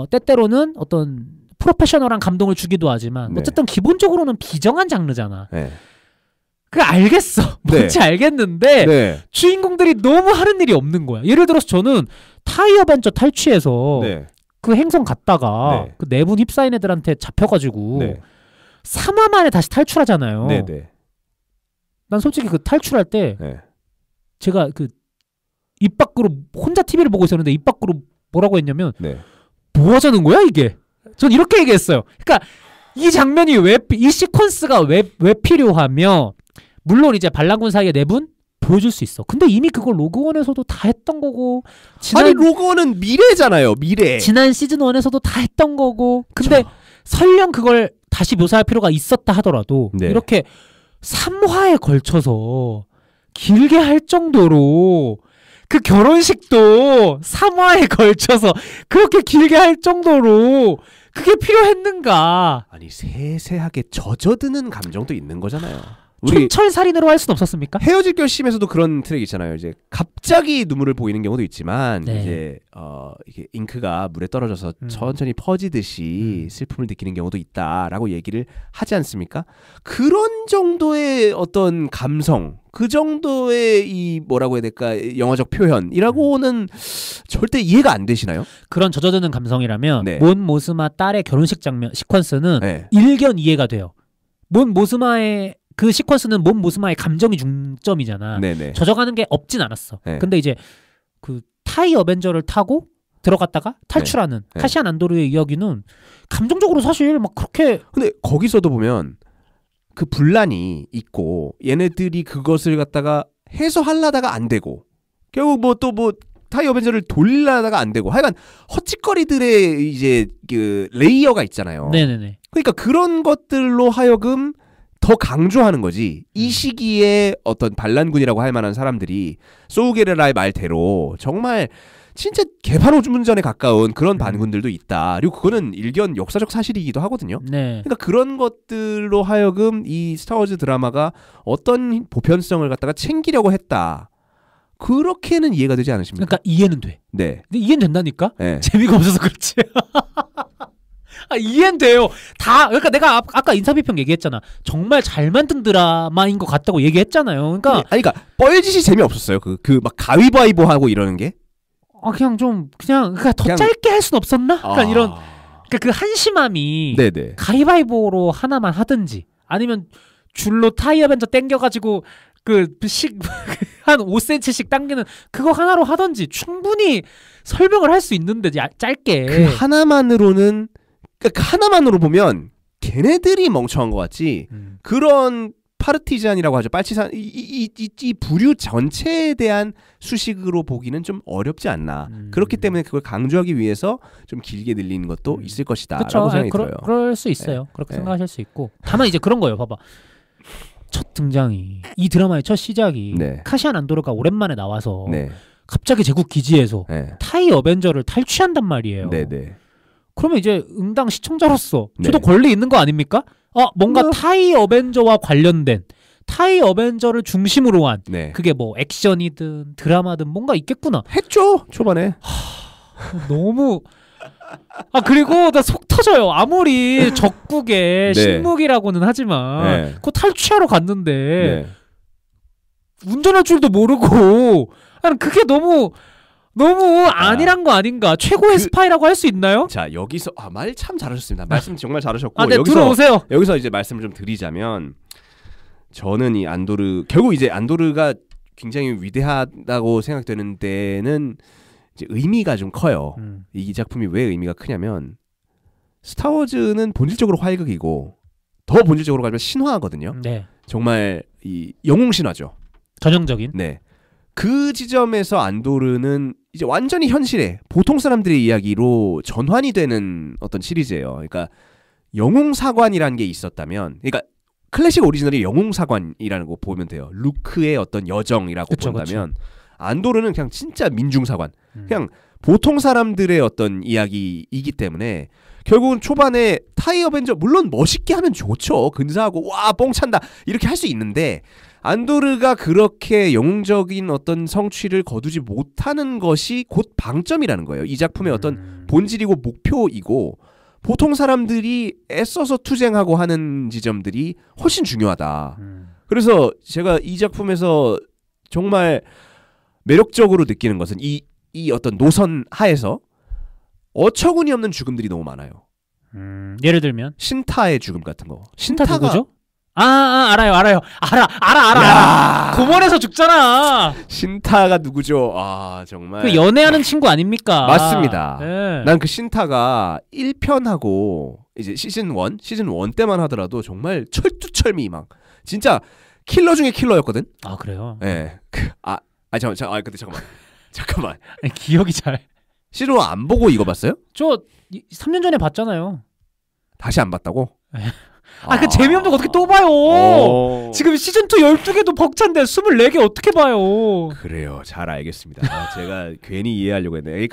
때때로는 어떤 프로페셔널한 감동을 주기도 하지만 어쨌든 기본적으로는 비정한 장르잖아. 그래 알겠어. 뭔지 알겠는데 주인공들이 너무 하는 일이 없는 거야. 예를 들어서 저는 타이어 벤처 탈취해서 그 행성 갔다가 그 내분 휩싸인 애들한테 잡혀가지고 3화 만에 다시 탈출하잖아요. 난 솔직히 그 탈출할 때 제가 그 입 밖으로 혼자 TV를 보고 있었는데 입 밖으로 뭐라고 했냐면 뭐 하자는 거야 이게? 전 이렇게 얘기했어요. 그러니까 이 장면이 이 시퀀스가 왜 필요하며 물론 이제 반란군 사이의 내분 보여줄 수 있어. 근데 이미 그걸 로그원에서도 다 했던 거고. 아니 로그원은 미래잖아요. 미래. 지난 시즌 1에서도 다 했던 거고. 근데 설령 그걸 다시 묘사할 필요가 있었다 하더라도 네. 이렇게 3화에 걸쳐서 길게 할 정도로 그 결혼식도 3화에 걸쳐서 그렇게 길게 할 정도로 그게 필요했는가? 아니 세세하게 젖어드는 감정도 있는 거잖아요. 촌철살인으로 할 순 없었습니까? 헤어질 결심에서도 그런 트랙 있잖아요. 이제 갑자기 눈물을 보이는 경우도 있지만 네. 이제 이게 잉크가 물에 떨어져서 천천히 퍼지듯이 슬픔을 느끼는 경우도 있다라고 얘기를 하지 않습니까? 그런 정도의 어떤 감성, 그 정도의 이 뭐라고 해야 될까 영화적 표현이라고는 절대 이해가 안 되시나요? 그런 젖어드는 감성이라면 네. 몬 모스마 딸의 결혼식 장면 시퀀스는 네. 일견 이해가 돼요. 몬 모스마의 그 시퀀스는 몬 모스마의 감정이 중점이잖아. 네네. 젖어가는 게 없진 않았어. 네. 근데 이제 그 타이 어벤져를 타고 들어갔다가 탈출하는 네. 카시안 안도르의 이야기는 감정적으로 사실 막 그렇게. 근데 거기서도 보면 그 분란이 있고 얘네들이 그것을 갖다가 해소하려다가 안 되고 결국 뭐 또 뭐 타이 어벤져를 돌리려다가 안 되고 하여간 헛짓거리들의 이제 그 레이어가 있잖아요. 네네네. 그러니까 그런 것들로 하여금 더 강조하는 거지. 이 시기에 어떤 반란군이라고 할 만한 사람들이 소우게르라의 말대로 정말 진짜 개판 오줌전에 가까운 그런 반군들도 있다. 그리고 그거는 일견 역사적 사실이기도 하거든요. 네. 그러니까 그런 것들로 하여금 이 스타워즈 드라마가 어떤 보편성을 갖다가 챙기려고 했다. 그렇게는 이해가 되지 않으십니까? 그러니까 이해는 돼. 네. 근데 이해는 된다니까? 네. 재미가 없어서 그렇지. 아, 이해는 돼요. 다 그러니까 내가 아까 인사비평 얘기했잖아. 정말 잘 만든 드라마인 것 같다고 얘기했잖아요. 그러니까 아니 그러니까 뻘짓이 재미없었어요. 그 막 가위바위보 하고 이러는 게. 그냥 좀 그냥 더 짧게 할 순 없었나? 그러니까 이런 그러니까 그 한심함이 네네. 가위바위보로 하나만 하든지 아니면 줄로 타이어 벤저 땡겨가지고 한 5cm씩 당기는 그거 하나로 하든지 충분히 설명을 할 수 있는데 짧게 그 하나만으로는 그러니까 하나만으로 보면 걔네들이 멍청한 것 같지 그런 파르티잔이라고 하죠. 빨치산 이 부류 전체에 대한 수식으로 보기는 좀 어렵지 않나. 그렇기 때문에 그걸 강조하기 위해서 좀 길게 늘리는 것도 있을 것이다 라고 생각이 들어요. 그럴 수 있어요. 네. 그렇게 생각하실 수 있고 다만 이제 그런 거예요. 봐봐. 첫 등장이 이 드라마의 첫 시작이 네. 카시안 안도르가 오랜만에 나와서 네. 갑자기 제국 기지에서 네. 타이 어벤져를 탈취한단 말이에요. 네네. 그러면 이제 응당 시청자로서 저도 권리 있는 거 아닙니까? 뭔가 타이 어벤져와 관련된 타이 어벤져를 중심으로 한 그게 뭐 액션이든 드라마든 뭔가 있겠구나. 했죠 초반에. 너무 그리고 나 속 터져요. 아무리 적국의 식목이라고는 하지만 그거 탈취하러 갔는데 운전할 줄도 모르고 그게 너무 아니란 거 아닌가. 최고의 스파이라고 할 수 있나요? 자 여기서 말 참 잘하셨습니다. 말씀 정말 잘하셨고 네, 들어오세요. 여기서 이제 말씀을 좀 드리자면 저는 이 안도르 결국 이제 안도르가 굉장히 위대하다고 생각되는 데는 이제 의미가 좀 커요. 이 작품이 왜 의미가 크냐면 스타워즈는 본질적으로 활극이고 더 본질적으로 가면 신화거든요. 네. 정말 이 영웅 신화죠. 전형적인. 네. 그 지점에서 안도르는 이제 완전히 현실에 보통 사람들의 이야기로 전환이 되는 어떤 시리즈예요. 그러니까 영웅사관이라는 게 있었다면 그러니까 클래식 오리지널이 영웅사관이라는 거 보면 돼요. 루크의 어떤 여정이라고 본다면 안도르는 그냥 진짜 민중사관 그냥 보통 사람들의 어떤 이야기이기 때문에 결국은 초반에 타이 어벤져 물론 멋있게 하면 좋죠. 근사하고 와 뻥찬다 이렇게 할 수 있는데 안도르가 그렇게 영웅적인 어떤 성취를 거두지 못하는 것이 곧 방점이라는 거예요. 이 작품의 어떤 본질이고 목표이고 보통 사람들이 애써서 투쟁하고 하는 지점들이 훨씬 중요하다. 그래서 제가 이 작품에서 정말 매력적으로 느끼는 것은 이 어떤 노선 하에서 어처구니 없는 죽음들이 너무 많아요. 예를 들면 신타의 죽음 같은 거. 신타 누구죠? 알아요. 알아. 고문에서 죽잖아. 신타가 누구죠? 정말. 그 연애하는 친구 아닙니까? 맞습니다. 네. 난 그 신타가 1편하고 이제 시즌 1 때만 하더라도 정말 철두철미 막 진짜 킬러 중에 킬러였거든. 아 그래요? 네. 근데 잠깐만. 아니, 기억이 잘. 시즌 1 안 보고 이거 봤어요? 저 3년 전에 봤잖아요. 다시 안 봤다고? 그 재미없는 거 어떻게 또 봐요? 지금 시즌 2 12개도 벅찬데 24개 어떻게 봐요? 그래요. 잘 알겠습니다. 제가 괜히 이해하려고 했네.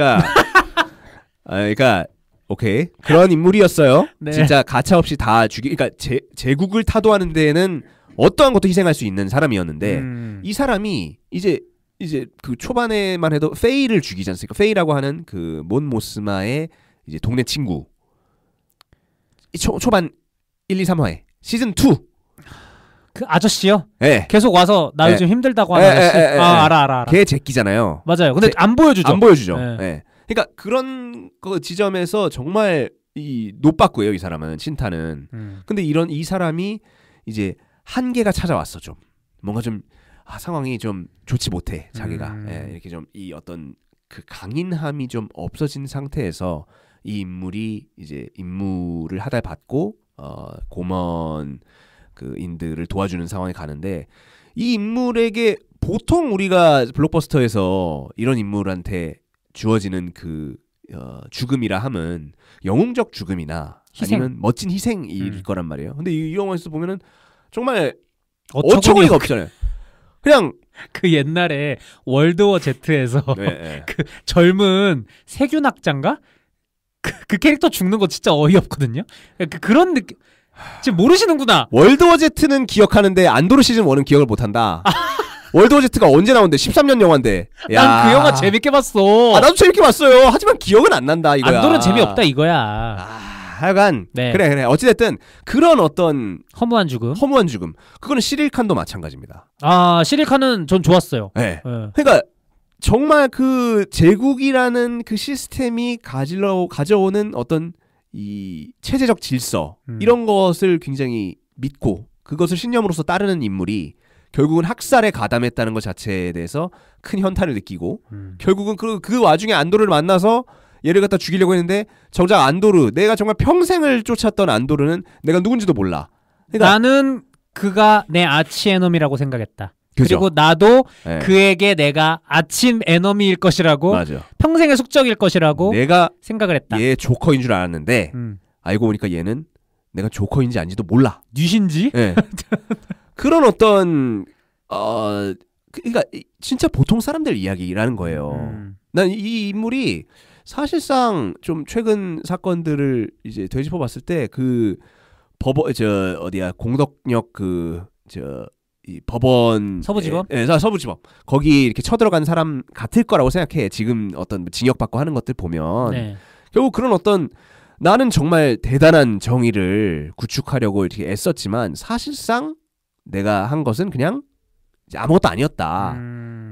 그러니까 오케이. 그런 인물이었어요. 네. 진짜 가차없이 다 그러니까 제국을 타도하는 데에는 어떠한 것도 희생할 수 있는 사람이었는데 이 사람이 이제 그 초반에만 해도 페이를 죽이지 않습니까? 페이라고 하는 그 몬 모스마의 이제 동네 친구. 초반 1, 2, 3화에 시즌 2. 그 아저씨요? 네. 계속 와서 나 요즘 힘들다고 하는 아저씨. 알아. 걔 제끼잖아요. 맞아요. 근데 안 보여주죠. 네. 그러니까 그런 그 지점에서 정말 이 높았고요. 이 사람은 신타는. 근데 이 사람이 이제 한계가 찾아왔어. 좀 뭔가 좀 상황이 좀 좋지 못해. 자기가 이렇게 좀 이 어떤 그 강인함이 좀 없어진 상태에서 이 인물이 이제 임무를 하달 받고 고먼 그 인들을 도와주는 상황에 가는데 이 인물에게 보통 우리가 블록버스터에서 이런 인물한테 주어지는 그 죽음이라 함은 영웅적 죽음이나 아니면 멋진 희생일 거란 말이에요. 근데 이 영화에서 보면은 정말 어처구니가 없잖아요. 그냥 그 옛날에 월드워 Z에서 그 젊은 세균학자인가? 그 캐릭터 죽는 거 진짜 어이없거든요. 그런 느낌. 지금 모르시는구나. 월드워 Z는 기억하는데 안도르 시즌 1은 기억을 못한다. 월드워 Z가 언제 나온대? 13년 영화인데. 난 그 영화 재밌게 봤어. 나도 재밌게 봤어요. 하지만 기억은 안 난다 이거야. 안도르는 재미없다 이거야. 하여간 그래. 어찌됐든 그런 어떤 허무한 죽음. 그거는 시릴칸도 마찬가지입니다. 시릴칸은 전 좋았어요. 네. 그러니까 정말 그 제국이라는 그 시스템이 가져오는 어떤 이 체제적 질서 이런 것을 굉장히 믿고 그것을 신념으로서 따르는 인물이 결국은 학살에 가담했다는 것 자체에 대해서 큰 현타를 느끼고 결국은 그 와중에 안도르를 만나서 얘를 갖다 죽이려고 했는데 정작 안도르, 내가 정말 평생을 쫓았던 안도르는 내가 누군지도 몰라. 그러니까 나는 그가 내 아치 에너미라고 생각했다. 그죠? 그리고 나도 그에게 내가 아침 에너미일 것이라고 맞아. 평생의 숙적일 것이라고 내가 생각을 했다. 얘 조커인 줄 알았는데 알고 보니까 얘는 내가 조커인지 아닌지도 몰라. 뉘신지? 네. 그런 어떤 그러니까 진짜 보통 사람들 이야기라는 거예요. 난 이 인물이 사실상 좀 최근 사건들을 이제 되짚어봤을 때 그 공덕역 이 법원 서부지법? 서부지법 거기 이렇게 쳐들어간 사람 같을 거라고 생각해. 지금 어떤 징역받고 하는 것들 보면 결국 그런 어떤 나는 정말 대단한 정의를 구축하려고 이렇게 애썼지만 사실상 내가 한 것은 그냥 아무것도 아니었다.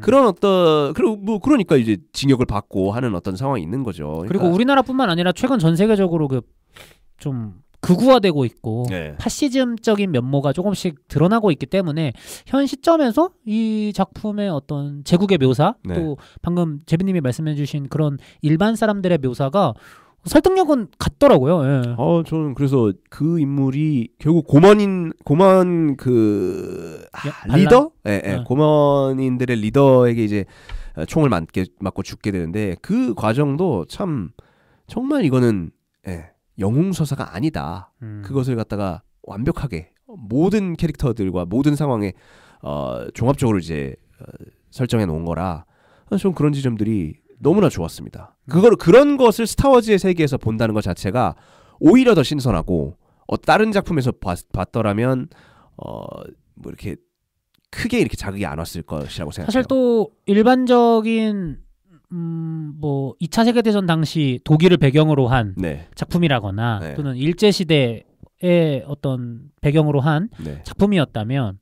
그런 어떤 그러니까 이제 징역을 받고 하는 어떤 상황이 있는 거죠. 그러니까 그리고 우리나라뿐만 아니라 최근 전 세계적으로 좀 극우화되고 있고 파시즘적인 면모가 조금씩 드러나고 있기 때문에 현 시점에서 이 작품의 어떤 제국의 묘사 또 방금 제비님이 말씀해주신 그런 일반 사람들의 묘사가 설득력은 같더라고요. 저는 그래서 그 인물이 결국 고먼 그 리더, 고먼인들의 리더에게 이제 총을 맞고 죽게 되는데 그 과정도 참 정말 이거는 영웅 서사가 아니다. 그것을 갖다가 완벽하게 모든 캐릭터들과 모든 상황에 종합적으로 이제 설정해 놓은 거라 좀 그런 지점들이 너무나 좋았습니다. 그런 것을 스타워즈의 세계에서 본다는 것 자체가 오히려 더 신선하고 다른 작품에서 봤더라면 뭐 이렇게 크게 이렇게 자극이 안 왔을 것이라고 생각해요. 사실 또 일반적인 뭐 2차 세계대전 당시 독일을 배경으로 한 작품이라거나 또는 일제시대의 어떤 배경으로 한 작품이었다면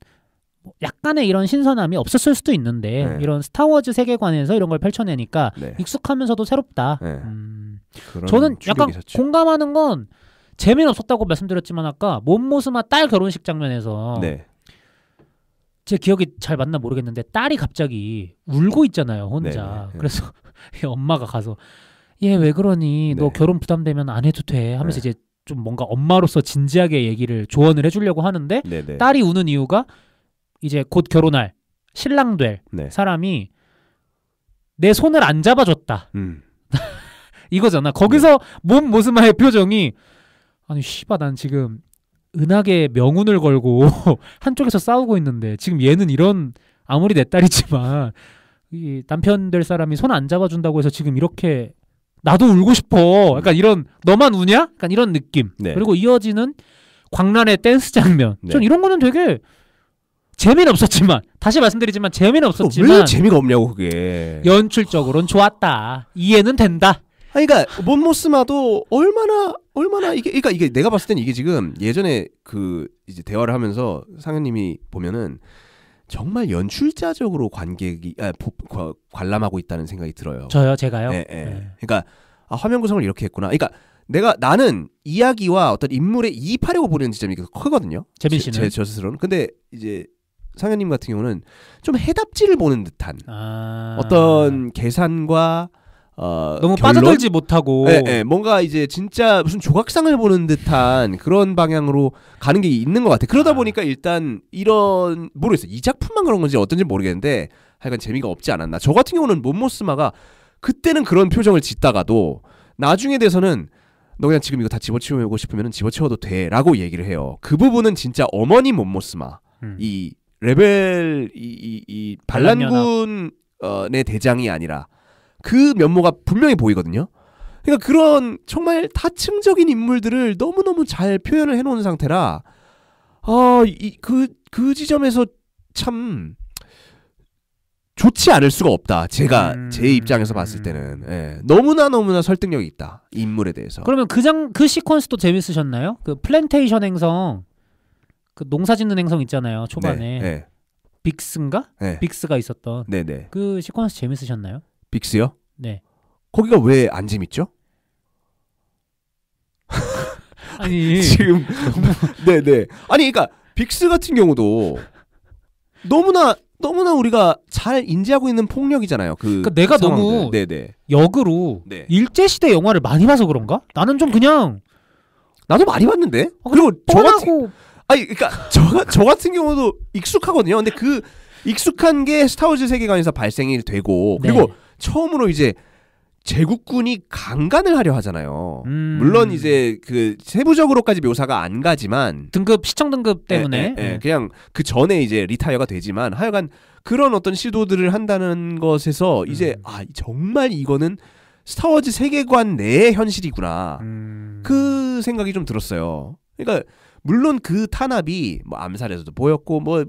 약간의 이런 신선함이 없었을 수도 있는데 이런 스타워즈 세계관에서 이런 걸 펼쳐내니까 익숙하면서도 새롭다. 저는 약간 공감하는 건 재미는 없었다고 말씀드렸지만 아까 몬모스마 딸 결혼식 장면에서 제 기억이 잘 맞나 모르겠는데 딸이 갑자기 울고 있잖아요 혼자. 그래서 엄마가 가서 얘 왜 그러니 너 결혼 부담되면 안 해도 돼 하면서 이제 좀 뭔가 엄마로서 진지하게 얘기를 조언을 해주려고 하는데 딸이 우는 이유가 이제 곧 결혼할 신랑 될 네. 사람이 내 손을 안 잡아줬다. 이거잖아. 거기서 몸 모스마의 표정이 아니 씨발 난 지금 은하계 명운을 걸고 한쪽에서 싸우고 있는데 지금 얘는 이런 아무리 내 딸이지만 이 남편 될 사람이 손 안 잡아준다고 해서 지금 이렇게 나도 울고 싶어. 약간 이런 너만 우냐? 약간 이런 느낌. 네. 그리고 이어지는 광란의 댄스 장면. 네. 전 이런 거는 되게 재미는 없었지만 다시 말씀드리지만 재미는 없었지만 왜 재미가 없냐고 그게. 연출적으로는 좋았다. 이해는 된다. 아니, 그러니까 몬모스마도 얼마나 이게 내가 봤을 땐 이게 지금 예전에 그 이제 대화를 하면서 상현님이 보면은 정말 연출자적으로 관람하고 있다는 생각이 들어요. 저요, 제가요. 네. 그러니까 화면 구성을 이렇게 했구나. 그러니까 나는 이야기와 어떤 인물에 이입하려고 보는 지점이 크거든요. 재민 씨는 저 스스로는. 근데 이제 상현님 같은 경우는 좀 해답지를 보는 듯한 어떤 계산과 너무 결론? 빠져들지 못하고 뭔가 이제 진짜 무슨 조각상을 보는 듯한 그런 방향으로 가는 게 있는 것 같아. 그러다 보니까 일단 이런 모르겠어요. 이 작품만 그런 건지 어떤지 모르겠는데 하여간 재미가 없지 않았나. 저 같은 경우는 몬모스마가 그때는 그런 표정을 짓다가도 나중에 돼서는 너 그냥 지금 이거 다 집어치우고 싶으면 집어치워도 돼 라고 얘기를 해요. 그 부분은 진짜 어머니 몬모스마 이 레벨 이 반란군의 대장이 아니라 그 면모가 분명히 보이거든요. 그러니까 그런 정말 다층적인 인물들을 너무너무 잘 표현을 해놓은 상태라 그 지점에서 참 좋지 않을 수가 없다. 제가 제 입장에서 봤을 때는 너무나 설득력이 있다. 이 인물에 대해서. 그러면 그 시퀀스도 재밌으셨나요? 그 플랜테이션 행성 그 농사짓는 행성 있잖아요. 초반에 네. 빅스인가? 네. 빅스가 있었던 네네. 그 시퀀스 재밌으셨나요? 빅스요? 네. 거기가 왜 안 재밌죠? 아니 지금 네네. 아니 그러니까 빅스 같은 경우도 너무나 우리가 잘 인지하고 있는 폭력이잖아요. 그러니까 내가 상황들. 너무 네네. 역으로 네. 일제시대 영화를 많이 봐서 그런가? 나는 좀 그냥 나도 많이 봤는데. 그리고 그러니까 저 같은 경우도 익숙하거든요. 근데 그 익숙한 게 스타워즈 세계관에서 발생이 되고 그리고 처음으로 이제 제국군이 강간을 하려 하잖아요. 물론 이제 그 세부적으로까지 묘사가 안 가지만 시청 등급 때문에 그냥 그 전에 이제 리타이어가 되지만 하여간 그런 어떤 시도들을 한다는 것에서 이제 정말 이거는 스타워즈 세계관 내의 현실이구나. 그 생각이 좀 들었어요. 그러니까 물론 그 탄압이 뭐 암살에서도 보였고 뭐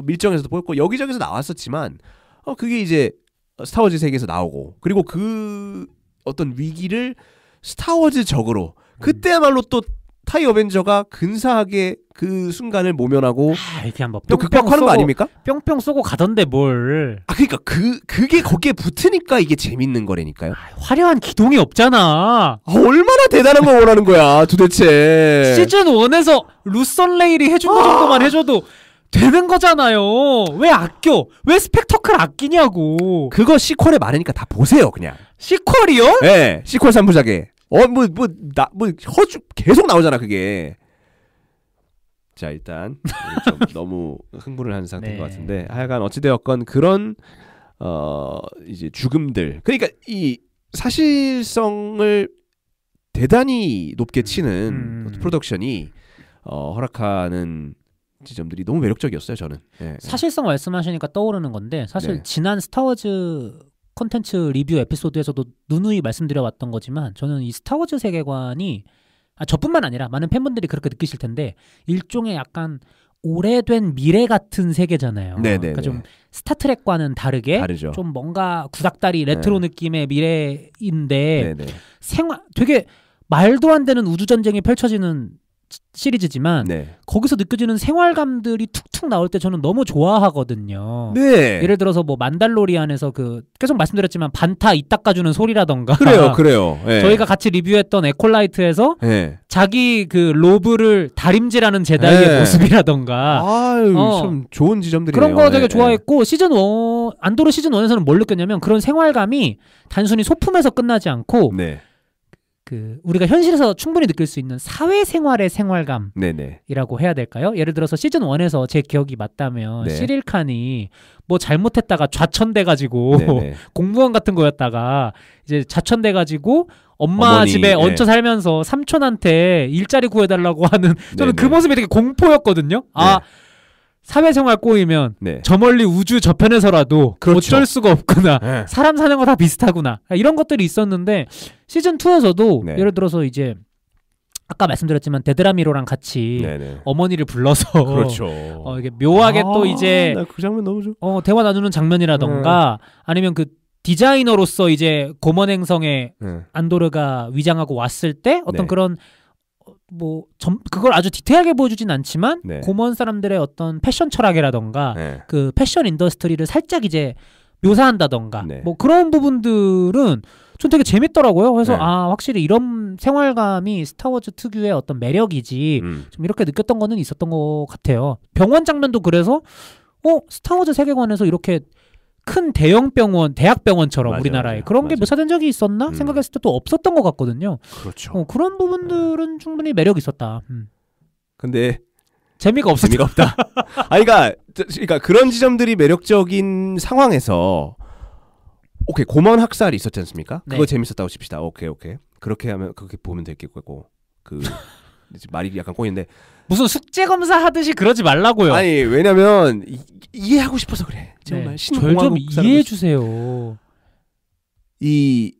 밀정에서도 보였고 여기저기서 나왔었지만 그게 이제 스타워즈 세계에서 나오고 그리고 그 어떤 위기를 스타워즈적으로 그때야말로 또 타이 어벤져가 근사하게 그 순간을 모면하고 이렇게 뭐 또 극복하는 거 아닙니까? 뿅뿅 쏘고 가던데 뭘? 그러니까 그게 거기에 붙으니까 이게 재밌는 거라니까요. 화려한 기동이 없잖아. 얼마나 대단한 거 원하는 거야 도대체. 시즌 1에서 루선 레일이 해준 거 정도만 해줘도 되는 거잖아요. 왜 아껴? 왜 스펙터클 아끼냐고. 그거 시퀄에 많으니까 다 보세요 그냥. 시퀄이요? 네, 시퀄 3부작에. 허주 계속 나오잖아 그게. 자 일단 좀 너무 흥분을 하는 상태인 것 같은데 하여간 어찌되었건 그런 이제 죽음들 그러니까 이 사실성을 대단히 높게 치는 프로덕션이 허락하는 지점들이 너무 매력적이었어요 저는. 사실성 말씀하시니까 떠오르는 건데 사실 지난 스타워즈 콘텐츠 리뷰 에피소드에서도 누누이 말씀드려왔던 거지만 저는 이 스타워즈 세계관이 저뿐만 아니라 많은 팬분들이 그렇게 느끼실 텐데 일종의 약간 오래된 미래 같은 세계잖아요. 그러니까 좀 스타트rek과는 다르게 다르죠. 좀 뭔가 구닥다리 레트로 느낌의 미래인데 되게 말도 안 되는 우주전쟁이 펼쳐지는 시리즈지만 거기서 느껴지는 생활감들이 툭툭 나올 때 저는 너무 좋아하거든요. 예를 들어서 뭐 만달로리안에서 그 계속 말씀드렸지만 반타 이 닦아주는 소리라던가 그래요. 저희가 같이 리뷰했던 에콜라이트에서 자기 그 로브를 다림질하는 제다이의 모습이라던가 참 좋은 지점들이네요. 그런 거 되게 좋아했고 안도로 시즌 1에서는 뭘 느꼈냐면 그런 생활감이 단순히 소품에서 끝나지 않고 그 우리가 현실에서 충분히 느낄 수 있는 사회생활의 생활감이라고 해야 될까요? 예를 들어서 시즌 1에서 제 기억이 맞다면 네. 시릴 칸이 뭐 잘못했다가 좌천돼가지고 공무원 같은 거였다가 이제 좌천돼가지고 엄마 어머니, 집에 얹혀 살면서 삼촌한테 일자리 구해달라고 하는 저는 그 모습이 되게 공포였거든요. 아 사회생활 꼬이면 저 멀리 우주 저편에서라도 그렇죠. 어쩔 수가 없구나. 사람 사는 거 다 비슷하구나. 이런 것들이 있었는데 시즌 2에서도 예를 들어서 이제 아까 말씀드렸지만 데드라미로랑 같이 어머니를 불러서 그렇죠. 이게 묘하게 또 이제 그 장면 너무 좋아. 대화 나누는 장면이라던가 아니면 그 디자이너로서 이제 고먼행성에 안도르가 위장하고 왔을 때 어떤 그런 뭐 그걸 아주 디테일하게 보여주진 않지만 고먼 사람들의 어떤 패션 철학이라던가 그 패션 인더스트리를 살짝 이제 묘사한다던가 뭐 그런 부분들은 좀 되게 재밌더라고요. 그래서 아 확실히 이런 생활감이 스타워즈 특유의 어떤 매력이지 좀 이렇게 느꼈던 거는 있었던 것 같아요. 병원 장면도 그래서 스타워즈 세계관에서 이렇게 큰 대형 병원, 대학 병원처럼 우리나라에 그런 게 묘사된 적이 있었나 생각했을 때 또 없었던 것 같거든요. 그렇죠. 그런 부분들은 충분히 매력이 있었다. 근데 재미가 없다. 그러니까 그런 지점들이 매력적인 상황에서 오케이 고먼 학살이 있었지 않습니까? 그거 재밌었다고 칩시다. 오케이 그렇게 하면 그렇게 보면 되겠고 그 말이 약간 꼬이는데 무슨 숙제 검사 하듯이 그러지 말라고요. 아니 왜냐면 이해하고 싶어서 그래. 정말 절 좀 이해해 주세요. 이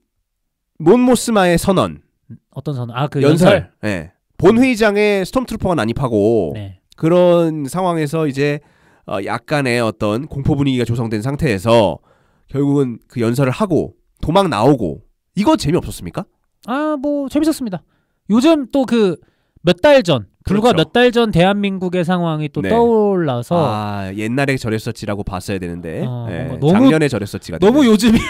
몬모스마의 선언. 어떤 선언? 그 연설. 본 회의장에 스톰트루퍼가 난입하고 그런 상황에서 이제 약간의 어떤 공포 분위기가 조성된 상태에서 결국은 그 연설을 하고 도망 나오고 이거 재미없었습니까? 뭐 재밌었습니다. 요즘 또 그 몇 달 전 불과 몇 달 전 대한민국의 상황이 또 떠올라서 옛날에 저랬었지라고 봤어야 되는데 너무, 작년에 저랬었지가 너무 요즘이야.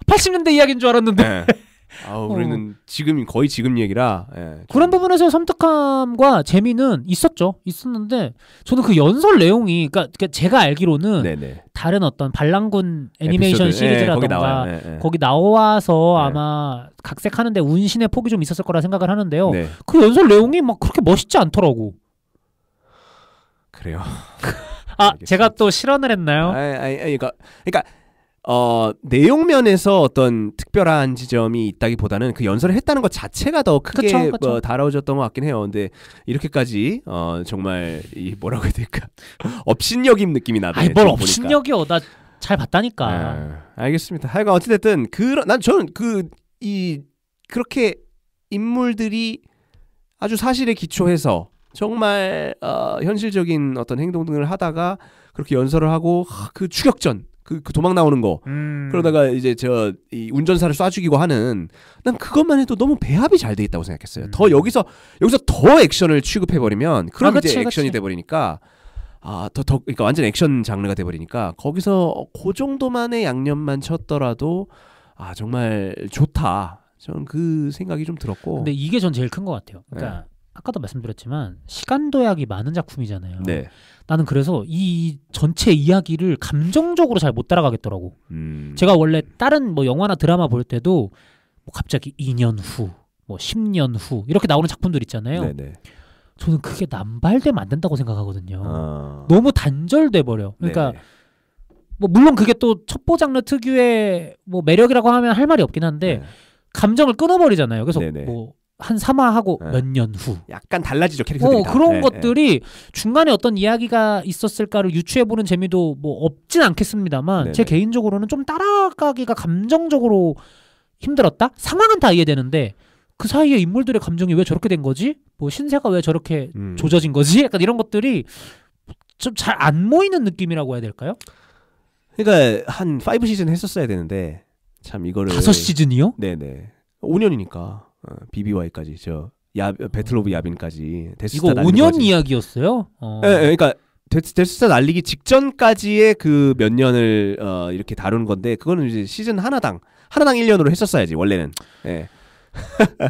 80년대 이야기인 줄 알았는데 우리는 거의 지금 얘기라 그런 부분에서 섬뜩함과 재미는 있었는데 저는 그 연설 내용이 그러니까 제가 알기로는 다른 어떤 반란군 애니메이션 시리즈라던가 거기 나와서 아마 각색하는데 운신의 폭이 좀 있었을 거라 생각을 하는데요. 그 연설 내용이 막 그렇게 멋있지 않더라고. 그래요. 제가 또 실언을 했나요? 그러니까 내용면에서 어떤 특별한 지점이 있다기보다는 그 연설을 했다는 것 자체가 더 크게 그쵸. 다뤄졌던 것 같긴 해요. 근데 이렇게까지 정말 뭐라고 해야 될까 업신여김 느낌이 나네. 뭘 업신여겨. 나 잘 봤다니까. 알겠습니다. 하여간 어찌됐든 저는 그렇게 인물들이 아주 사실에 기초해서 정말 현실적인 어떤 행동들을 하다가 그렇게 연설을 하고 그 추격전 그 도망 나오는 거 그러다가 이제 이 운전사를 쏴 죽이고 하는 난 그것만 해도 너무 배합이 잘 돼 있다고 생각했어요. 더 여기서 더 액션을 취급해 버리면 그럼 이제 액션이 돼 버리니까 그러니까 완전 액션 장르가 돼 버리니까 거기서 그 정도만의 양념만 쳤더라도 정말 좋다. 저는 그 생각이 좀 들었고. 근데 이게 전 제일 큰 것 같아요. 그러니까 아까도 말씀드렸지만 시간 도약이 많은 작품이잖아요. 나는 그래서 이 전체 이야기를 감정적으로 잘 못 따라가겠더라고. 제가 원래 다른 뭐 영화나 드라마 볼 때도 뭐 갑자기 2년 후, 뭐 10년 후 이렇게 나오는 작품들 있잖아요. 저는 그게 남발되면 안 된다고 생각하거든요. 너무 단절돼 버려. 그러니까 뭐 물론 그게 또 첩보 장르 특유의 뭐 매력이라고 하면 할 말이 없긴 한데 감정을 끊어버리잖아요. 그래서 뭐 한 3화하고 몇 년 후 약간 달라지죠 캐릭터들이 그런 것들이 중간에 어떤 이야기가 있었을까를 유추해보는 재미도 뭐 없진 않겠습니다만 제 개인적으로는 좀 따라가기가 감정적으로 힘들었다? 상황은 다 이해되는데 그 사이에 인물들의 감정이 왜 저렇게 된 거지? 뭐 신세가 왜 저렇게 조져진 거지? 약간 이런 것들이 좀 잘 안 모이는 느낌이라고 해야 될까요? 그러니까 한 5시즌 했었어야 되는데 참 이거를 5시즌이요? 네네 5년이니까 BBY까지 배틀 오브 야빈까지 이거 5년 이야기였어요? 그러니까 데스스타 날리기 직전까지의 그 몇 년을 이렇게 다루는 건데 그거는 이제 시즌 하나당 1년으로 했었어야지 원래는.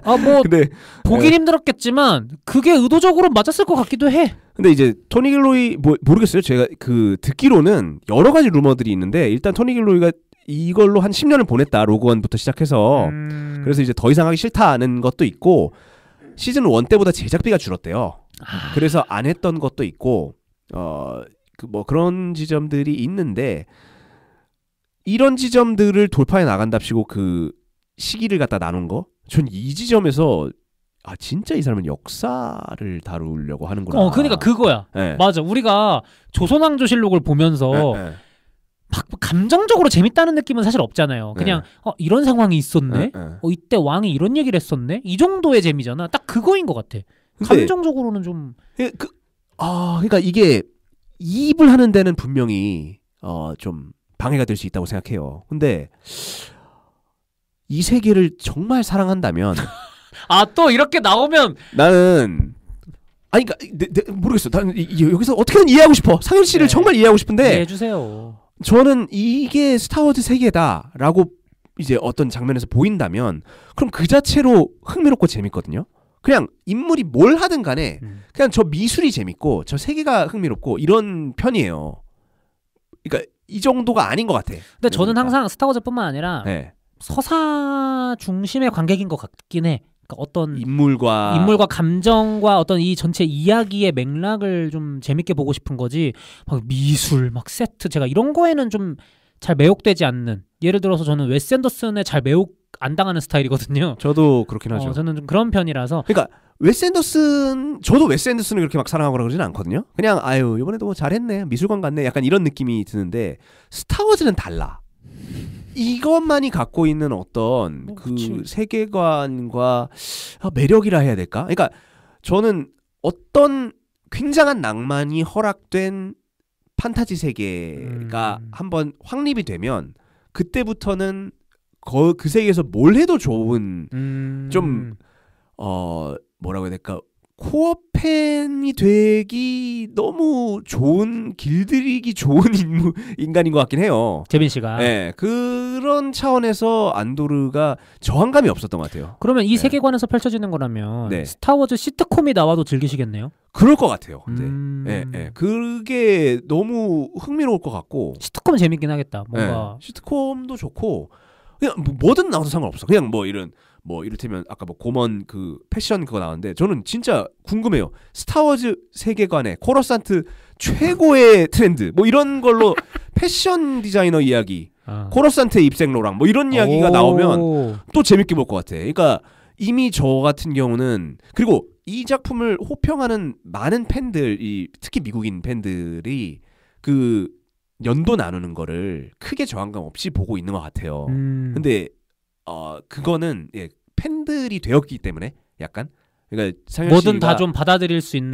뭐 근데 보긴 힘들었겠지만 그게 의도적으로 맞았을 것 같기도 해. 근데 이제 토니 길로이 모르겠어요. 제가 그 듣기로는 여러 가지 루머들이 있는데 일단 토니 길로이가 이걸로 한 10년을 보냈다. 로그원부터 시작해서. 그래서 이제 더 이상 하기 싫다는 것도 있고 시즌 1 때보다 제작비가 줄었대요. 그래서 안 했던 것도 있고 뭐 그런 지점들이 있는데 이런 지점들을 돌파해 나간답시고 그 시기를 갖다 나눈 거? 전 이 지점에서 진짜 이 사람은 역사를 다루려고 하는구나. 그러니까 그거야. 네. 맞아. 우리가 조선왕조실록을 보면서 막 감정적으로 재밌다는 느낌은 사실 없잖아요. 그냥 이런 상황이 있었네. 이때 왕이 이런 얘기를 했었네. 이 정도의 재미잖아. 딱 그거인 것 같아. 감정적으로는 좀. 그러니까 이게 이입을 하는 데는 분명히 좀 방해가 될 수 있다고 생각해요. 근데 이 세계를 정말 사랑한다면 또 이렇게 나오면 나는 그러니까 모르겠어. 나는 여기서 어떻게든 이해하고 싶어. 상현 씨를 정말 이해하고 싶은데 이해해 주세요. 저는 이게 스타워즈 세계다라고 이제 어떤 장면에서 보인다면 그럼 그 자체로 흥미롭고 재밌거든요. 그냥 인물이 뭘 하든 간에 그냥 저 미술이 재밌고 저 세계가 흥미롭고 이런 편이에요. 그러니까 이 정도가 아닌 것 같아. 근데 저는 항상 스타워즈뿐만 아니라 서사 중심의 관객인 것 같긴 해. 그러니까 어떤 인물과 감정과 어떤 이 전체 이야기의 맥락을 좀 재밌게 보고 싶은 거지. 막 미술, 막 세트, 제가 이런 거에는 좀 잘 매혹되지 않는. 예를 들어서 저는 웨스 앤더슨에 잘 매혹 안 당하는 스타일이거든요. 저도 그렇긴 하죠. 저는 좀 그런 편이라서. 그러니까 저도 웨스 앤더슨을 그렇게 막 사랑하거나 그러진 않거든요. 그냥 이번에도 뭐 잘했네, 미술관 갔네, 약간 이런 느낌이 드는데 스타워즈는 달라. 이것만이 갖고 있는 어떤 그 세계관과 매력이라 해야 될까? 그러니까 저는 어떤 굉장한 낭만이 허락된 판타지 세계가 한번 확립이 되면 그때부터는 그 세계에서 뭘 해도 좋은 좀 뭐라고 해야 될까? 코어 팬이 되기 너무 좋은, 길들이기 좋은 인간인 것 같긴 해요. 재빈 씨가. 네, 그런 차원에서 안도르가 저항감이 없었던 것 같아요. 그러면 이 세계관에서 펼쳐지는 거라면 스타워즈 시트콤이 나와도 즐기시겠네요? 그럴 것 같아요. 근데 그게 너무 흥미로울 것 같고. 시트콤 재밌긴 하겠다. 뭔가 시트콤도 좋고 그냥 뭐든 나와도 상관없어. 그냥 이를테면 아까 고먼 그 패션 그거 나왔는데 저는 진짜 궁금해요. 스타워즈 세계관의 코러산트 최고의 트렌드 이런 걸로 패션 디자이너 이야기, 코러산트의 입생로랑 이런 이야기가 나오면 또 재밌게 볼 것 같아. 그러니까 이미 저 같은 경우는, 그리고 이 작품을 호평하는 많은 팬들, 특히 미국인 팬들이 그 연도 나누는 거를 크게 저항감 없이 보고 있는 것 같아요. 근데 그거는 팬들이 되었기 때문에 약간, 그러니까 상현 뭐든 다 좀 받아들일 수 있는.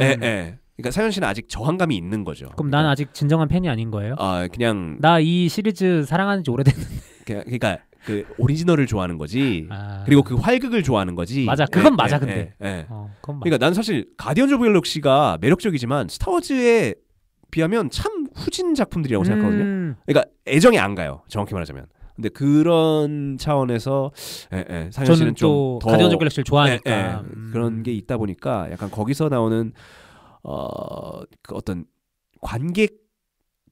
그러니까 상현 씨는 아직 저항감이 있는 거죠. 그럼 난 아직 진정한 팬이 아닌 거예요? 그냥 나 이 시리즈 사랑하는 지 오래됐는데. 그러니까 그 오리지널을 좋아하는 거지. 그리고 그 활극을 좋아하는 거지. 맞아, 그건 맞아. 근데. 그건 맞아. 그러니까 난 사실 가디언즈 오브 갤럭시가 매력적이지만 스타워즈에 비하면 참 후진 작품들이라고 생각하거든요. 그러니까 애정이 안 가요, 정확히 말하자면. 근데 그런 차원에서 상현 씨는 좀 더 가디언즈 오브 갤럭시를 좋아하니까 그런 게 있다 보니까 약간 거기서 나오는 그 어떤 관객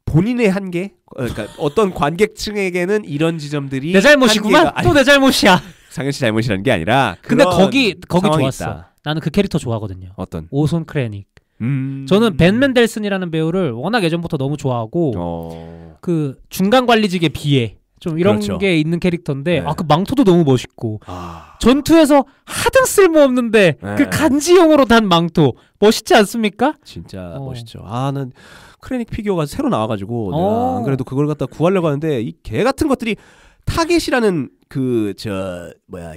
본인의 한계, 그러니까 어떤 관객층에게는 이런 지점들이 내 잘못이구만. 또 내 잘못이야. 상현 씨 잘못이라는 게 아니라. 근데 거기 좋았어. 있다. 나는 그 캐릭터 좋아하거든요. 어떤? 오손 크레닉. 저는 벤 맨델슨이라는 배우를 워낙 예전부터 너무 좋아하고 그 중간 관리직의 비애 좀 이런 게 있는 캐릭터인데 그 망토도 너무 멋있고 전투에서 하등 쓸모없는데 그 간지용으로 단 망토 멋있지 않습니까? 진짜 멋있죠. 난 크레닉 피규어가 새로 나와가지고 내가 안 그래도 그걸 갖다 구하려고 하는데 이 개 같은 것들이 타겟이라는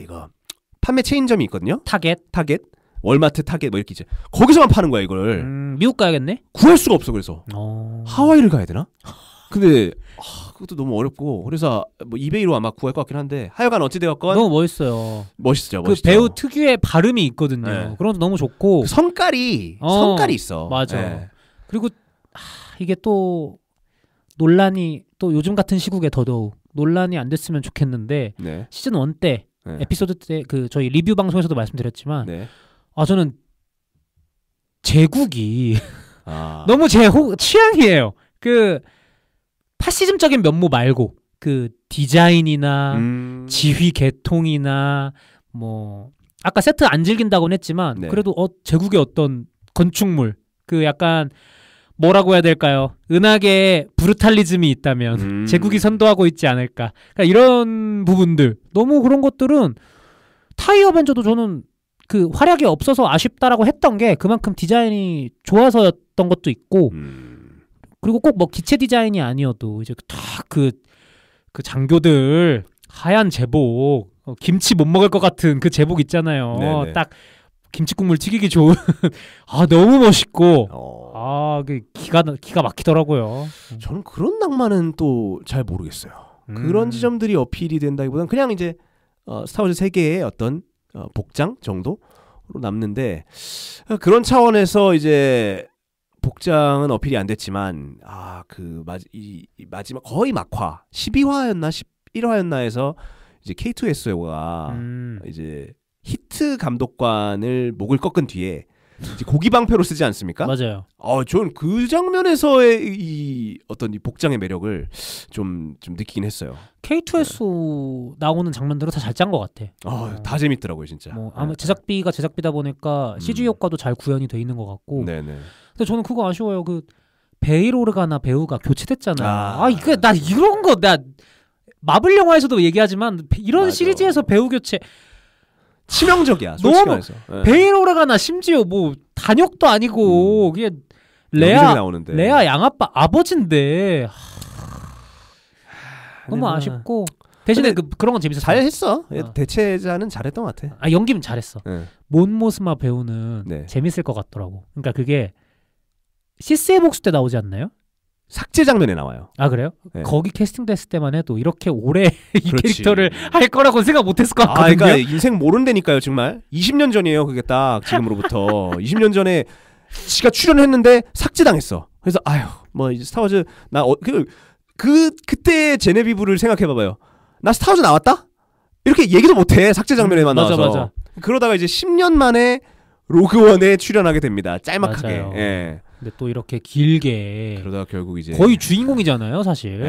이거 판매 체인점이 있거든요. 타겟 월마트, 타겟 이렇게 있죠. 거기서만 파는 거야 이거를. 미국 가야겠네. 구할 수가 없어. 그래서 하와이를 가야 되나? 근데 그것도 너무 어렵고, 그래서 이베이로 아마 구할 것 같긴 한데, 하여간 어찌되었건 너무 멋있어요. 멋있죠. 그 배우 특유의 발음이 있거든요. 그런 것도 너무 좋고, 그 성깔이 있어. 맞아. 그리고 이게 또 논란이 또 요즘 같은 시국에 더더욱 논란이 안 됐으면 좋겠는데 시즌 1 때 에피소드 때 그 저희 리뷰 방송에서도 말씀드렸지만 저는 제국이 너무 제 취향이에요. 그 파시즘적인 면모 말고 그 디자인이나 지휘 계통이나 뭐 아까 세트 안 즐긴다고는 했지만 네. 그래도 제국의 어떤 건축물 그 약간 뭐라고 해야 될까요? 은하계에 브루탈리즘이 있다면 제국이 선도하고 있지 않을까. 그러니까 이런 부분들 너무 그런 것들은 타이 어벤져도 저는 그 활약이 없어서 아쉽다라고 했던 게 그만큼 디자인이 좋아서였던 것도 있고 그리고 꼭 뭐 기체 디자인이 아니어도 이제 딱 그 장교들 하얀 제복 김치 못 먹을 것 같은 그 제복 있잖아요. 네네. 딱 김치 국물 튀기기 좋은 아 너무 멋있고 그 기가 막히더라고요. 저는 그런 낭만은 또 잘 모르겠어요. 그런 지점들이 어필이 된다기보다는 그냥 이제 스타워즈 세계의 어떤 복장 정도로 남는데 그런 차원에서 이제 복장은 어필이 안 됐지만 그 마지막 거의 막화 12화였나 11화였나에서 이제 K2SO가 이제 히트 감독관을 목을 꺾은 뒤에 이제 고기 방패로 쓰지 않습니까? 맞아요. 저는 그 장면에서의 이 어떤 이 복장의 매력을 좀 느끼긴 했어요. K2SO 나오는 장면들은 다 잘 짠 것 같아. 다 재밌더라고요, 진짜. 아마 제작비가 제작비다 보니까 CG 효과도 잘 구현이 돼 있는 것 같고. 네네. 근데 저는 그거 아쉬워요. 그 베일 오르가나 배우가 교체됐잖아요. 이거 나 이런 거 나 마블 영화에서도 얘기하지만 이런 맞아. 시리즈에서 배우 교체 치명적이야. 솔직히 말해서. 베일 오르가나 심지어 뭐 단역도 아니고 그게 레아 양아빠 아버지인데 너무 아쉽고 대신에 그런 건 재밌었어. 잘했어. 대체자는 잘했던 것 같아. 연기는 잘했어. 몬 모스마 배우는 재밌을 것 같더라고. 그러니까 그게 시스의 복수 때 나오지 않나요? 삭제 장면에 나와요. 그래요? 네. 거기 캐스팅됐을 때만 해도 이렇게 오래 이 캐릭터를 할 거라고 생각 못했을 것 같거든요. 그러니까 인생 모른다니까요. 정말 20년 전이에요. 그게 딱 지금으로부터 20년 전에 지가 출연했는데 삭제당했어. 그래서 뭐 이제 스타워즈 나 그때 제네비브를 생각해봐봐요. 나 스타워즈 나왔다? 이렇게 얘기도 못해. 삭제 장면에만 나와서. 맞아. 그러다가 이제 10년 만에 로그원에 출연하게 됩니다. 짤막하게. 예. 근데 또 이렇게 길게 그러다가 결국 이제 거의 주인공이잖아요, 사실.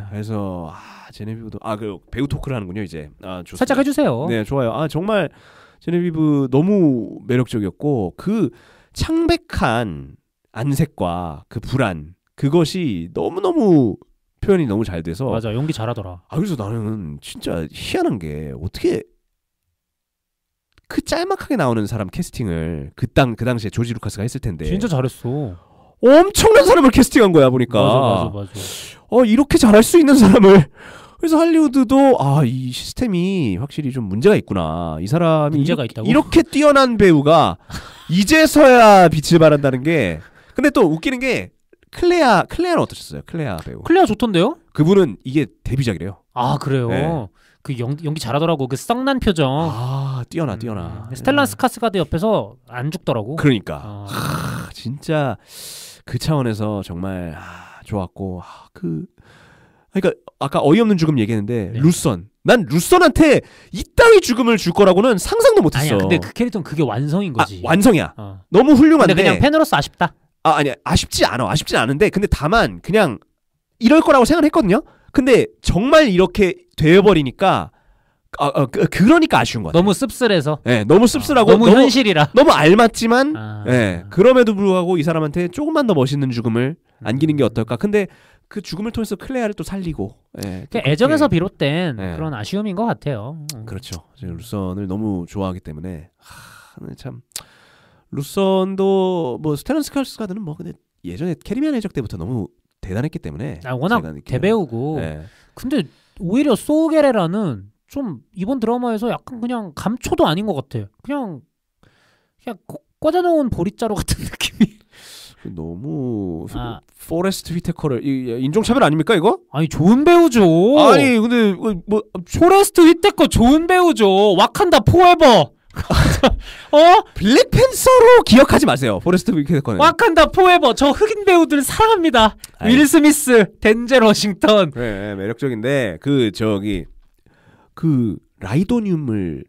그래서 제네비브도 그 배우 토크를 하는군요, 이제. 좋습니다. 살짝 해주세요. 네, 좋아요. 정말 제네비브 너무 매력적이었고 그 창백한 안색과 그 불안 그것이 너무 표현이 너무 잘 돼서 맞아, 연기 잘하더라. 그래서 나는 진짜 희한한 게 어떻게 그 짤막하게 나오는 사람 캐스팅을 그 당시에 조지 루카스가 했을 텐데 진짜 잘했어. 엄청난 사람을 캐스팅한 거야 보니까. 맞아. 이렇게 잘할 수 있는 사람을. 그래서 할리우드도 이 시스템이 확실히 좀 문제가 있구나. 이 사람이 문제가 있다고? 이렇게 뛰어난 배우가 이제서야 빛을 발한다는 게. 근데 또 웃기는 게 클레아는 어떠셨어요? 클레아 배우. 클레아 좋던데요? 그분은 이게 데뷔작이래요. 그래요? 네. 그 연기 잘하더라고. 그 썩난 표정. 뛰어나. 스텔란 스카스가드 옆에서 안 죽더라고. 그러니까. 진짜 그 차원에서 정말 좋았고. 그러니까 아까 어이없는 죽음 얘기했는데 루선. 난 루선한테 이따위 죽음을 줄 거라고는 상상도 못했어. 아니야. 근데 그 캐릭터는 그게 완성인 거지. 완성이야. 너무 훌륭한데. 근데 그냥 팬으로서 아쉽다. 아니야. 아쉽진 않은데 근데 다만 그냥 이럴 거라고 생각을 했거든요. 근데 정말 이렇게 되어버리니까 그러니까 아쉬운 것 같아요. 너무 씁쓸해서. 네, 너무 씁쓸하고 너무 현실이라. 너무 알맞지만 그럼에도 불구하고 이 사람한테 조금만 더 멋있는 죽음을 안기는 게 어떨까. 근데 그 죽음을 통해서 클레아를 또 살리고 또 애정에서 비롯된 그런 아쉬움인 것 같아요. 그렇죠. 제가 루선을 너무 좋아하기 때문에 참 루선도 뭐 스텔란 스카스가드는 뭐 근데 예전에 캐리비안 해적 때부터 너무 대단했기 때문에 워낙 대배우고 근데 오히려 소게레라는 좀 이번 드라마에서 약간 그냥 감초도 아닌 것 같아. 그냥 꽂아놓은 보리자루 같은 느낌이. 너무 포레스트 휘테커를 인종차별 아닙니까 이거? 아니 좋은 배우죠. 아니 근데 뭐 포레스트 휘테커 좋은 배우죠. 와칸다 포에버. 블랙팬서로 기억하지 마세요. 포레스트 휘테커는. 와칸다 포에버. 저 흑인 배우들 사랑합니다. 윌 스미스, 덴젤 워싱턴. 그래 매력적인데 그 라이도늄을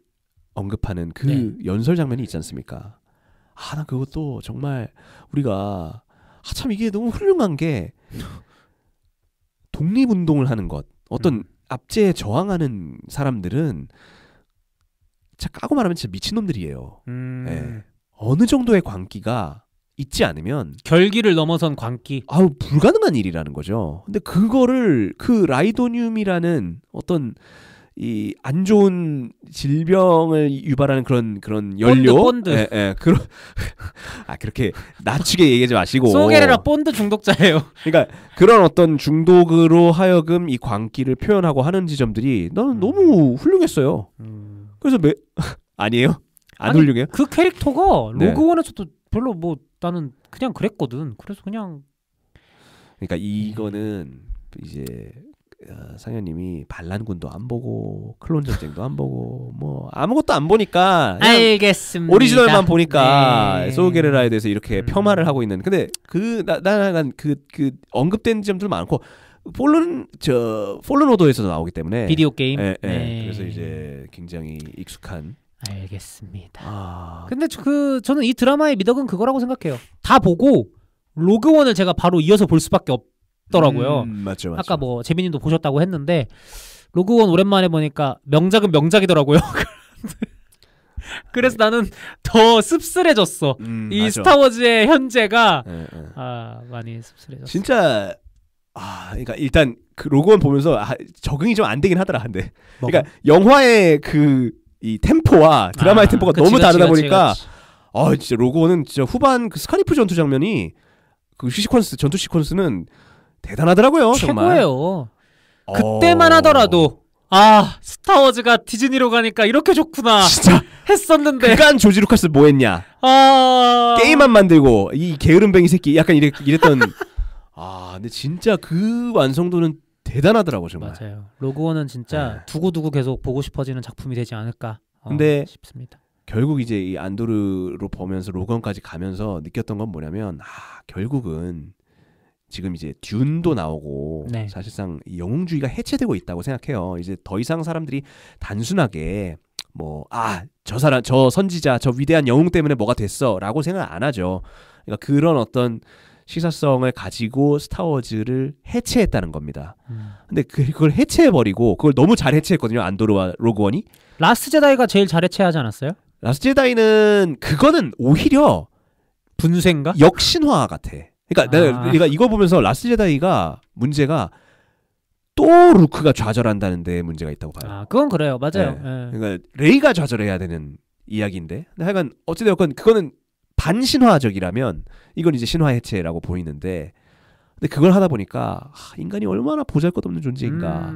언급하는 그 연설 장면이 있지 않습니까? 난 그것도 정말 우리가 참 이게 너무 훌륭한 게 독립운동을 하는 것 어떤 압제에 저항하는 사람들은 까고 말하면 진짜 미친놈들이에요. 네. 어느 정도의 광기가 있지 않으면 결기를 넘어선 광기. 불가능한 일이라는 거죠. 근데 그거를 그 라이도늄이라는 어떤 이 안 좋은 질병을 유발하는 그런 연료, 본드. 그렇게 낮추게 얘기하지 마시고. 소게레라 본드 중독자예요. 그러니까 그런 어떤 중독으로 하여금 이 광기를 표현하고 하는 지점들이 나는 너무 훌륭했어요. 그래서 아니에요? 안 훌륭해요? 그 캐릭터가 로그원에서도 별로 나는 그냥 그랬거든. 그래서 그냥. 그러니까 이거는 이제. 상현님이 반란군도 안 보고 클론 전쟁도 안 보고 아무것도 안 보니까 알겠습니다. 오리지널만 보니까 소게레라에 대해서 이렇게 폄하를 하고 있는. 근데 나는 그 언급된 점들 많고 폴른 오더에서도 나오기 때문에 비디오 게임. 그래서 이제 굉장히 익숙한. 알겠습니다. 근데 저는 이 드라마의 미덕은 그거라고 생각해요. 다 보고 로그원을 제가 바로 이어서 볼 수밖에 더라고요. 맞죠. 아까 재민님도 보셨다고 했는데 로그원 오랜만에 보니까 명작은 명작이더라고요. 그래서 나는 더 씁쓸해졌어. 이 맞아. 스타워즈의 현재가 많이 씁쓸해졌어. 진짜 그러니까 일단 그 로그원 보면서 적응이 좀 안 되긴 하더라. 근데 그러니까 영화의 이 템포와 드라마의 템포가 너무 다르다 보니까 진짜 로그원은 진짜 후반 그 스카니프 전투 장면이 그 전투 시퀀스는 대단하더라고요. 최고예요. 정말. 그때만 하더라도 스타워즈가 디즈니로 가니까 이렇게 좋구나. 진짜 했었는데. 그간 조지 루카스 뭐 했냐. 게임만 만들고 이 게으름뱅이 새끼 약간 이랬던. 근데 진짜 그 완성도는 대단하더라고 정말. 맞아요. 로그원은 진짜 두고두고 계속 보고 싶어지는 작품이 되지 않을까 근데 싶습니다. 결국 이제 이 안도르로 보면서 로그원까지 가면서 느꼈던 건 뭐냐면 결국은 지금 이제 듄도 나오고 사실상 영웅주의가 해체되고 있다고 생각해요. 이제 더 이상 사람들이 단순하게 저 선지자, 저 위대한 영웅 때문에 뭐가 됐어라고 생각 안 하죠. 그러니까 그런 어떤 시사성을 가지고 스타워즈를 해체했다는 겁니다. 근데 그걸 해체해버리고 그걸 너무 잘 해체했거든요. 안도르와 로그원이. 라스트 제다이가 제일 잘 해체하지 않았어요? 라스트 제다이는 그거는 오히려 분쇄인가? 역신화 같아. 그러니까 내가 이거 보면서 라스트 제다이가 문제가 또 루크가 좌절한다는 데 문제가 있다고 봐요. 그건 그래요. 맞아요. 그러니까 레이가 좌절해야 되는 이야기인데 하여간 어찌되었건 그거는 반신화적이라면 이건 이제 신화 해체라고 보이는데 근데 그걸 하다 보니까 인간이 얼마나 보잘것없는 존재인가.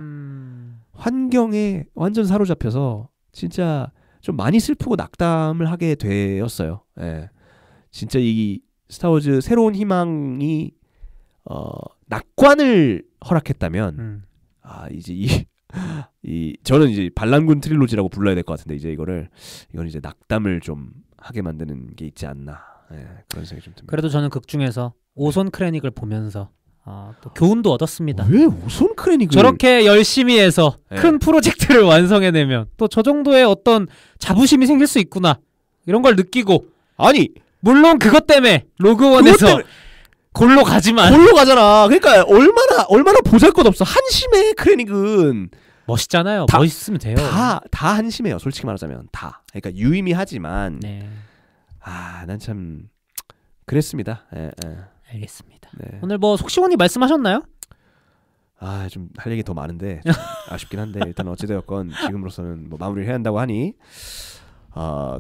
환경에 완전 사로잡혀서 진짜 좀 많이 슬프고 낙담을 하게 되었어요. 진짜 이 스타워즈 새로운 희망이 낙관을 허락했다면 이제 저는 이제 반란군 트릴로지라고 불러야 될 것 같은데 이제 이건 이제 낙담을 좀 하게 만드는 게 있지 않나 그런 생각이 좀 듭니다. 그래도 저는 극 중에서 오손 크레닉을 보면서 또 교훈도 얻었습니다. 왜 오손 크레닉을 저렇게 열심히 해서 큰 프로젝트를 완성해내면 또 저 정도의 어떤 자부심이 생길 수 있구나 이런 걸 느끼고 물론 그것 때문에 로그원에서 골로 가지만 골로 가잖아. 그러니까 얼마나 보잘것없어. 한심해. 크레닉은 멋있잖아요. 멋있으면 돼요. 다 한심해요. 솔직히 말하자면 다. 그러니까 유의미하지만 난 참 그랬습니다. 알겠습니다. 오늘 속시원히 말씀하셨나요? 좀 할 얘기 더 많은데 아쉽긴 한데 일단 어찌되었건 지금으로서는 마무리를 해야 한다고 하니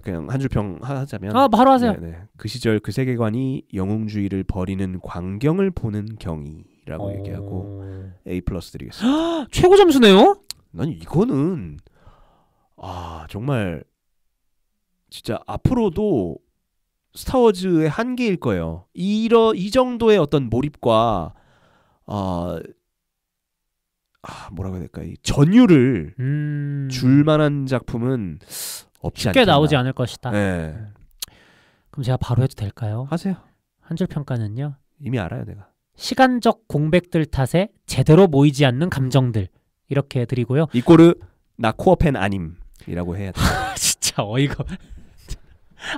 그냥 한 줄 평 하자면 바로 하세요. 그 시절 그 세계관이 영웅주의를 버리는 광경을 보는 경이라고 얘기하고 A+ 드리겠습니다. 최고 점수네요? 난 이거는 정말 진짜 앞으로도 스타워즈의 한계일 거예요. 이 정도의 어떤 몰입과 뭐라고 해야 될까, 이 전율을 줄 만한 작품은 없지 않겠나. 쉽게 나오지 않을 것이다. 네. 그럼 제가 바로 해도 될까요? 하세요. 한 줄 평가는요. 이미 알아요, 내가. 시간적 공백들 탓에 제대로 모이지 않는 감정들, 이렇게 드리고요. 이꼬르 나 코어팬 아님이라고 해야 돼. 진짜 어이가.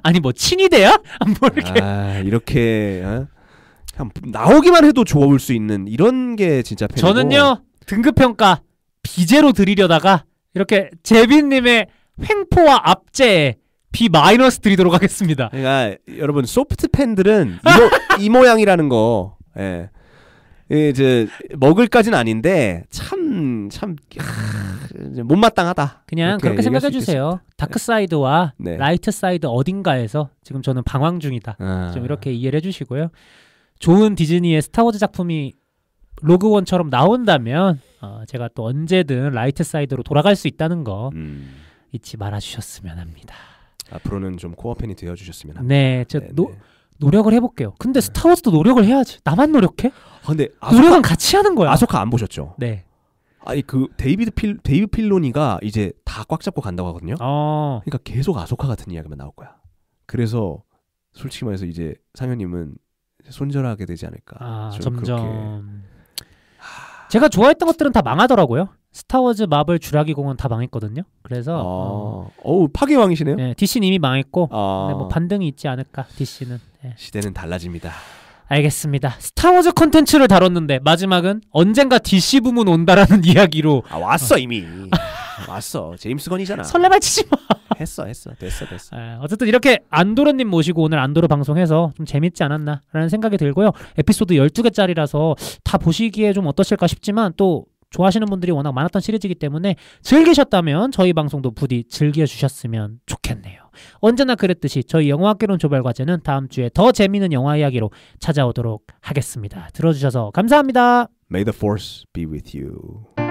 아니 뭐 친위대야? 뭐 이렇게 이렇게 나오기만 해도 좋을 수 있는 이런 게 진짜 팬이고. 저는요 등급 평가 비제로 드리려다가 이렇게 제비님의 횡포와 압제에 B- 드리도록 하겠습니다. 그러니까 여러분 소프트 팬들은 이 모양이라는 거, 예, 이제 먹을까지는 아닌데 참 못마땅하다. 그냥 그렇게 생각해 주세요. 다크 사이드와 네. 라이트 사이드 어딘가에서 지금 저는 방황 중이다. 좀 이렇게 이해를 해주시고요. 좋은 디즈니의 스타워즈 작품이 로그원처럼 나온다면 제가 또 언제든 라이트 사이드로 돌아갈 수 있다는 거 잊지 말아주셨으면 합니다. 앞으로는 좀 코어 팬이 되어주셨으면 합니다. 네, 노력을 해볼게요. 근데 스타워즈도 노력을 해야지. 나만 노력해? 근데 노력은 같이 하는 거야. 아소카 안 보셨죠? 네. 아니 그 데이비드 필로니가 이제 다 꽉 잡고 간다고 하거든요. 그러니까 계속 아소카 같은 이야기만 나올 거야. 그래서 솔직히 말해서 이제 상현님은 손절하게 되지 않을까. 점점. 제가 좋아했던 것들은 다 망하더라고요. 스타워즈, 마블, 주라기 공원 다 망했거든요. 그래서 파괴왕이시네요. 네, DC는 이미 망했고 네, 뭐 반등이 있지 않을까. DC는 네. 시대는 달라집니다. 알겠습니다. 스타워즈 콘텐츠를 다뤘는데 마지막은 언젠가 DC 부문 온다라는 이야기로 왔어 이미. 왔어. 제임스 건이잖아. 설레발 치지 마. 했어. 됐어. 어쨌든 이렇게 안도르님 모시고 오늘 안도르 방송해서 좀 재밌지 않았나라는 생각이 들고요. 에피소드 12개짜리라서 다 보시기에 좀 어떠실까 싶지만 또 좋아하시는 분들이 워낙 많았던 시리즈이기 때문에 즐기셨다면 저희 방송도 부디 즐겨주셨으면 좋겠네요. 언제나 그랬듯이 저희 영화학개론 조별과제는 다음 주에 더 재미있는 영화 이야기로 찾아오도록 하겠습니다. 들어주셔서 감사합니다. May the force be with you.